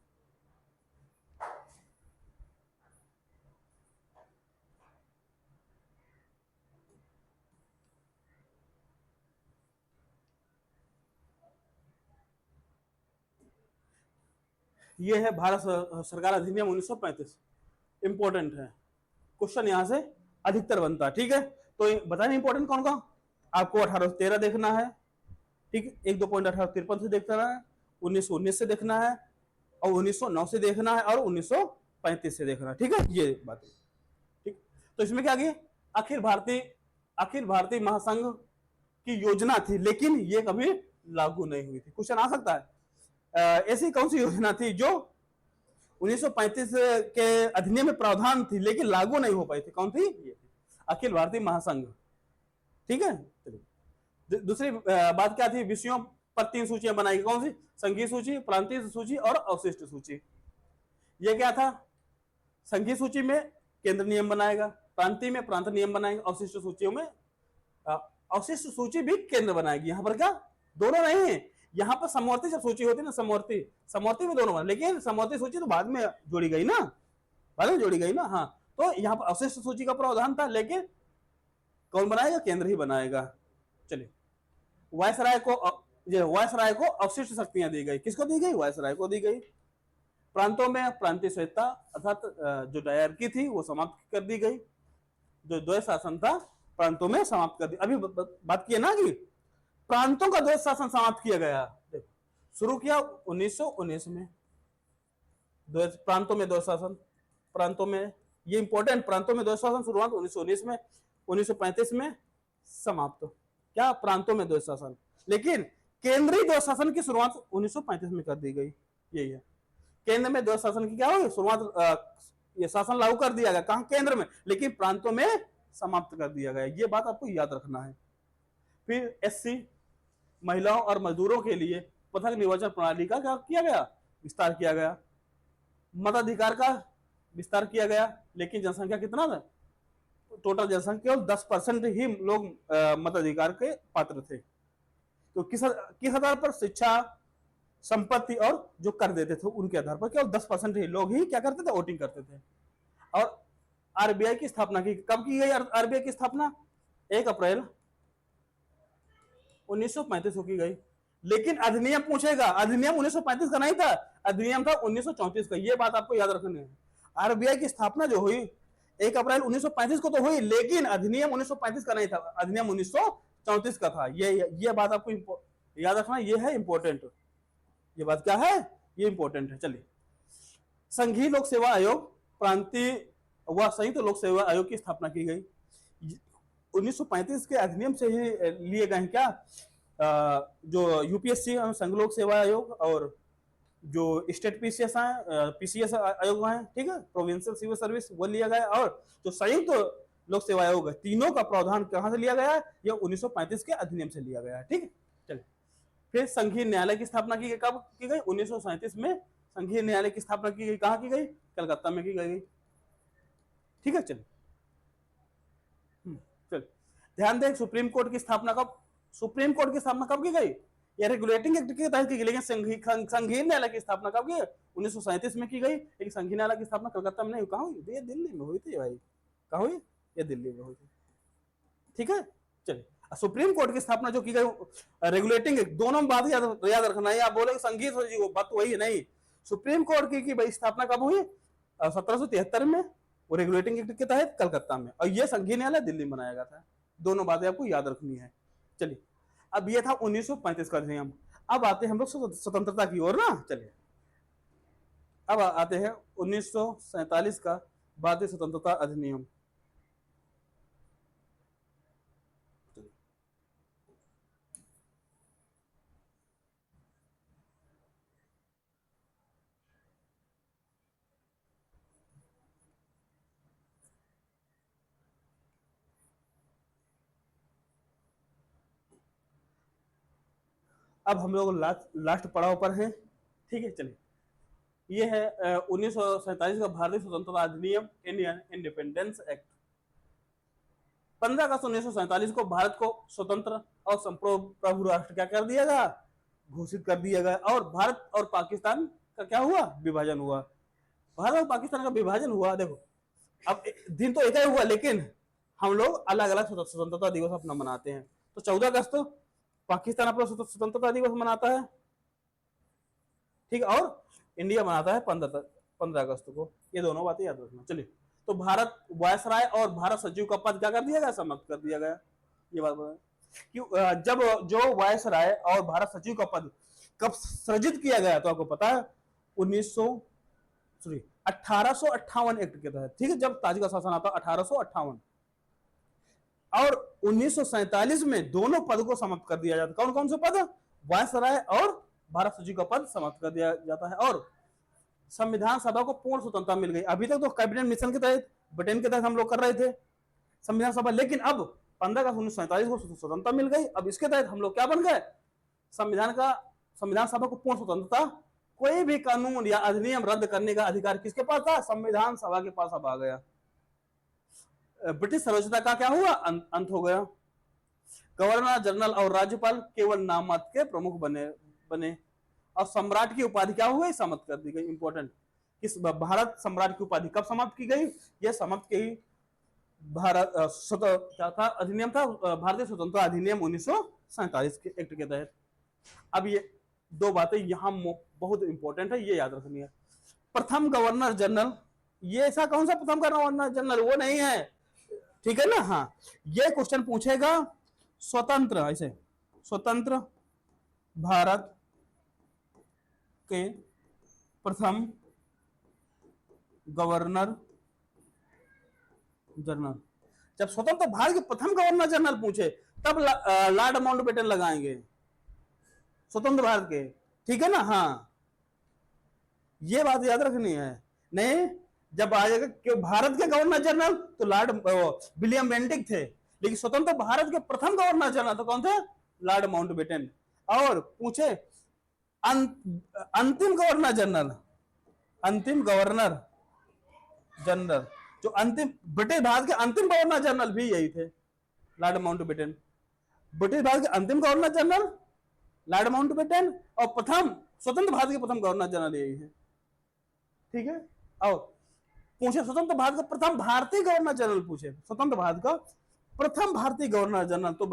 ये है भारत सरकार अधिनियम 1935। इंपॉर्टेंट है, क्वेश्चन यहां से अधिकतर बनता है। ठीक है, तो बताएं इंपॉर्टेंट कौन कौन, आपको 1813 देखना है, ठीक है, 1-2.1853 से देखना है, 1919 से देखना है, और 1909 से देखना है, और 1935 से देखना है। ठीक है, ये बात है। ठीक, तो इसमें क्या किया, अखिल भारतीय महासंघ की योजना थी, लेकिन ये कभी लागू नहीं हुई थी। क्वेश्चन आ सकता है, ऐसी कौन सी योजना थी जो 1935 के अधिनियम में प्रावधान थी लेकिन लागू नहीं हो पाई थी? कौन थी? ये थी अखिल भारतीय महासंघ। ठीक है, दूसरी बात क्या थी? विषयों पर 3 सूचियां बनाई गई। कौन सी? संघीय सूची, प्रांतीय सूची और अवशिष्ट सूची। ये क्या था? संघीय सूची में केंद्र नियम बनाएगा, प्रांतीय में प्रांत नियम बनाएंगे, अवशिष्ट सूचियों में अवशिष्ट सूची भी केंद्र बनाएगी। यहां पर क्या दोनों नहीं है, यहां पर समवर्ती जब सूची होती है ना, समवर्ती में दोनों बना, लेकिन समवर्ती सूची तो बाद में जोड़ी गई ना, बाद में जोड़ी गई ना। हाँ, तो यहाँ पर अवशिष्ट सूची का प्रावधान था, लेकिन कौन बनाएगा? केंद्र ही बनाएगा। चलिए, वायसराय को अवशिष्ट शक्तियां दी गई। किसको दी गई? वायसराय को दी गई। प्रांतों में प्रांतीय स्वेच्छा अर्थात जो डायरकी थी वो समाप्त कर दी गई। जो द्वैध शासन था प्रांतों में समाप्त कर दी। अभी बात की है ना कि प्रांतों का द्वैध शासन समाप्त किया गया। देखो, शुरू किया 1919 में प्रांतों में द्वैध शासन। प्रांतों में, ये इंपॉर्टेंट, प्रांतों में द्वैध शासन शुरुआत 1919 में, 1935 में समाप्त। क्या? प्रांतों में द्वैध शासन। लेकिन केंद्रीय द्वैध शासन की शुरुआत 1935 में कर दी गई। यही है, केंद्र में द्वैध शासन की क्या हुई? शुरुआत, ये शासन लागू कर दिया गया। कहां? केंद्र में, लेकिन प्रांतों में समाप्त कर दिया गया। ये बात आपको याद रखना है। फिर एससी महिलाओं और मजदूरों के लिए पृथक निर्वाचन प्रणाली का क्या किया गया? विस्तार किया गया। मताधिकार का विस्तार किया गया, लेकिन जनसंख्या कितना था? टोटल जनसंख्या केवल 10% ही लोग मताधिकार के पात्र थे। तो किस आधार पर? शिक्षा, संपत्ति और जो कर देते थे उनके आधार पर केवल 10% ही लोग ही क्या करते थे? वोटिंग करते थे। और आरबीआई की स्थापना की, कब की गई आरबीआई की स्थापना? 1 अप्रैल 1935 को की गई। लेकिन अधिनियम पूछेगा, अधिनियम 1935 का नहीं था, अधिनियम था 1934 का। ये बात आपको याद रखनी है। आरबीआई की स्थापना जो हुई 1 अप्रैल 1935 को तो हुई, लेकिन अधिनियम 1935 का नहीं था, अधिनियम 1934 का था। ये बात आपको याद रखना, ये है इंपॉर्टेंट। ये बात क्या है? ये इंपॉर्टेंट है। चलिए, संघीय लोक सेवा आयोग, प्रांतीय व संयुक्त लोक सेवा आयोग की स्थापना की गई। 1935 के अधिनियम से ही लिए गए हैं क्या? जो यूपीएससी संघ लोक सेवा आयोग और जो स्टेट पीसीएस आयोग है, ठीक है, प्रोविंशियल सिविल सर्विस, वो लिया गया। और जो संयुक्त लोक सेवा आयोग है, तीनों का प्रावधान कहां से लिया गया है? ये 1935 के अधिनियम से लिया गया है। ठीक है, चलिए, फिर संघीय न्यायालय की स्थापना की गई। कब की गई? 1937 में संघीय न्यायालय की स्थापना की गई। कहां की गई? कलकत्ता में की गई। ठीक है, चलिए चलिए, ध्यान दें, सुप्रीम कोर्ट की स्थापना कब? सुप्रीम कोर्ट की स्थापना कब की गई? या रेगुलेटिंग एक्ट के तहत की गई, लेकिन संघीय न्यायालय की स्थापना कब की? 1937 में की गई। लेकिन संघीय न्यायालय की स्थापना कलकत्ता में नहीं, कहां हुई? ये दिल्ली में हुई थी भाई। कहां हुई? ये दिल्ली में हुई थी। ठीक है, चलिए, सुप्रीम कोर्ट की स्थापना जो की गई, रेगुलेटिंग एक्ट, दोनों बात याद रखना है। आप बोले संघीय सचिव, बात तो वही है नहीं। सुप्रीम कोर्ट की स्थापना कब हुई? 1773 में, वो रेगुलेटिंग एक्ट के तहत कलकत्ता में, और ये संघीय न्यायालय दिल्ली में बनाया गया था। दोनों बातें आपको याद रखनी है। चलिए, अब ये था 1935 का अधिनियम। अब आते हैं हम लोग स्वतंत्रता की ओर ना। चलिए, अब आते हैं 1947 का भारतीय स्वतंत्रता अधिनियम। अब हम लोग लास्ट पड़ाव पर हैं। ठीक है, चलिए, ये है 1947 का भारतीय स्वतंत्रता अधिनियम, इंडियन इंडिपेंडेंस एक्ट। 15 अगस्त 1947 को भारत को स्वतंत्र और संप्रभु राष्ट्र क्या कर दिया गया? घोषित कर दिया गया। और भारत और पाकिस्तान का क्या हुआ? विभाजन हुआ। भारत और पाकिस्तान का विभाजन हुआ। देखो, अब दिन तो एक ही हुआ, लेकिन हम लोग अलग अलग स्वतंत्रता दिवस अपना मनाते हैं। तो 14 अगस्त पाकिस्तान अपना स्वतंत्रता दिवस मनाता है, ठीक, और इंडिया मनाता है 15 अगस्त को। ये दोनों बातें याद रखना। चलिए, तो भारत वायसराय और भारत सचिव का पद क्या कर दिया गया? समाप्त कर दिया गया। ये बात क्यों? जब जो वायसराय और भारत सचिव का पद कब सृजित किया गया, तो आपको पता है 1858 एक्ट के तहत। ठीक है, जब ताज का शासन आता 1858, और 1947 में दोनों पद को समाप्त कर दिया जाता। कौन कौन से पद? वायसराय और भारत सचिव का पद समाप्त कर दिया जाता है और संविधान सभा को पूर्ण स्वतंत्रता मिल गई। अभी तक तो कैबिनेट मिशन के तहत, ब्रिटेन के तहत हम लोग कर रहे थे संविधान सभा, लेकिन अब 15 अगस्त 1947 को स्वतंत्रता मिल गई। अब इसके तहत हम लोग क्या बन गए, संविधान सभा को पूर्ण स्वतंत्रता। कोई भी कानून या अधिनियम रद्द करने का अधिकार किसके पास था, संविधान सभा के पास अब आ गया। ब्रिटिश सर्वोच्चता का क्या हुआ, अंत हो गया। गवर्नर जनरल और राज्यपाल केवल नाम मात्र के प्रमुख बने और सम्राट की उपाधि क्या हुई, समाप्त कर दी गई। इंपॉर्टेंट, किस भारत सम्राट की उपाधि कब समाप्त की गई, यह समाप्त की भारत क्या था, अधिनियम था भारतीय स्वतंत्रता अधिनियम 1947 के एक्ट के तहत। अब ये दो बातें यहां बहुत इंपॉर्टेंट है, ये याद रखनी है। प्रथम गवर्नर जनरल, ये ऐसा कौन सा प्रथम गवर्नर जनरल, वो नहीं है, ठीक है ना। हाँ, ये क्वेश्चन पूछेगा स्वतंत्र, ऐसे स्वतंत्र भारत के प्रथम गवर्नर जनरल। जब स्वतंत्र भारत के प्रथम गवर्नर जनरल पूछे तब लॉर्ड माउंटबेटन लगाएंगे, स्वतंत्र भारत के, ठीक है ना। हाँ, ये बात याद रखनी है। नहीं, जब आएगा कि भारत के गवर्नर जनरल तो लॉर्ड विलियम बेंटिक थे, लेकिन स्वतंत्र भारत के प्रथम गवर्नर जनरल तो कौन थे, लॉर्ड माउंटबेटन। और पूछे अंतिम गवर्नर जनरल, अंतिम गवर्नर जनरल, जो अंतिम ब्रिटिश भारत के अंतिम गवर्नर जनरल भी यही थे, लॉर्ड माउंटबेटन। ब्रिटिश भारत के अंतिम गवर्नर जनरल लॉर्ड माउंटबेटन और प्रथम स्वतंत्र भारत के प्रथम गवर्नर जनरल यही है, ठीक है। और पूछे स्वतंत्र भारत का प्रथम भारतीय गवर्नर जनरल, पूछे स्वतंत्र भारत का प्रथम भारतीय गवर्नर जनरल तो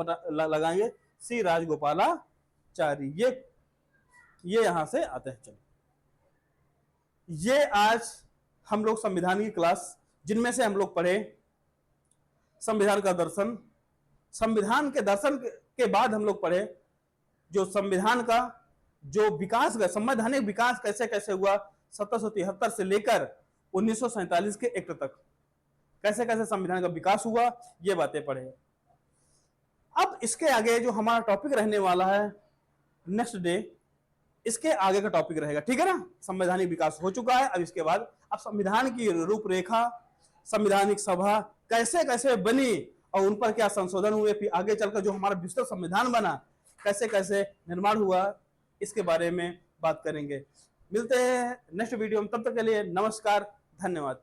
लगाएंगे सी राजगोपालाचारी। ये यहां से आते हैं। चलो, ये आज हम लोग संविधान की क्लास, जिनमें से हम लोग पढ़े संविधान का दर्शन, संविधान के दर्शन के बाद हम लोग पढ़े जो संविधान का जो विकास, संवैधानिक विकास कैसे कैसे हुआ 1773 से लेकर 1947 के एक्ट तक, कैसे कैसे संविधान का विकास हुआ, ये बातें पढ़े। अब इसके आगे जो हमारा टॉपिक रहने वाला है नेक्स्ट डे, इसके आगे का टॉपिक रहेगा, ठीक है ना। संवैधानिक विकास हो चुका है, अब इसके बाद अब संविधान की रूपरेखा, संवैधानिक सभा कैसे कैसे बनी और उन पर क्या संशोधन हुए, फिर आगे चलकर जो हमारा विस्तृत संविधान बना कैसे कैसे निर्माण हुआ, इसके बारे में बात करेंगे। मिलते हैं नेक्स्ट वीडियो में, तब तक के लिए नमस्कार, धन्यवाद।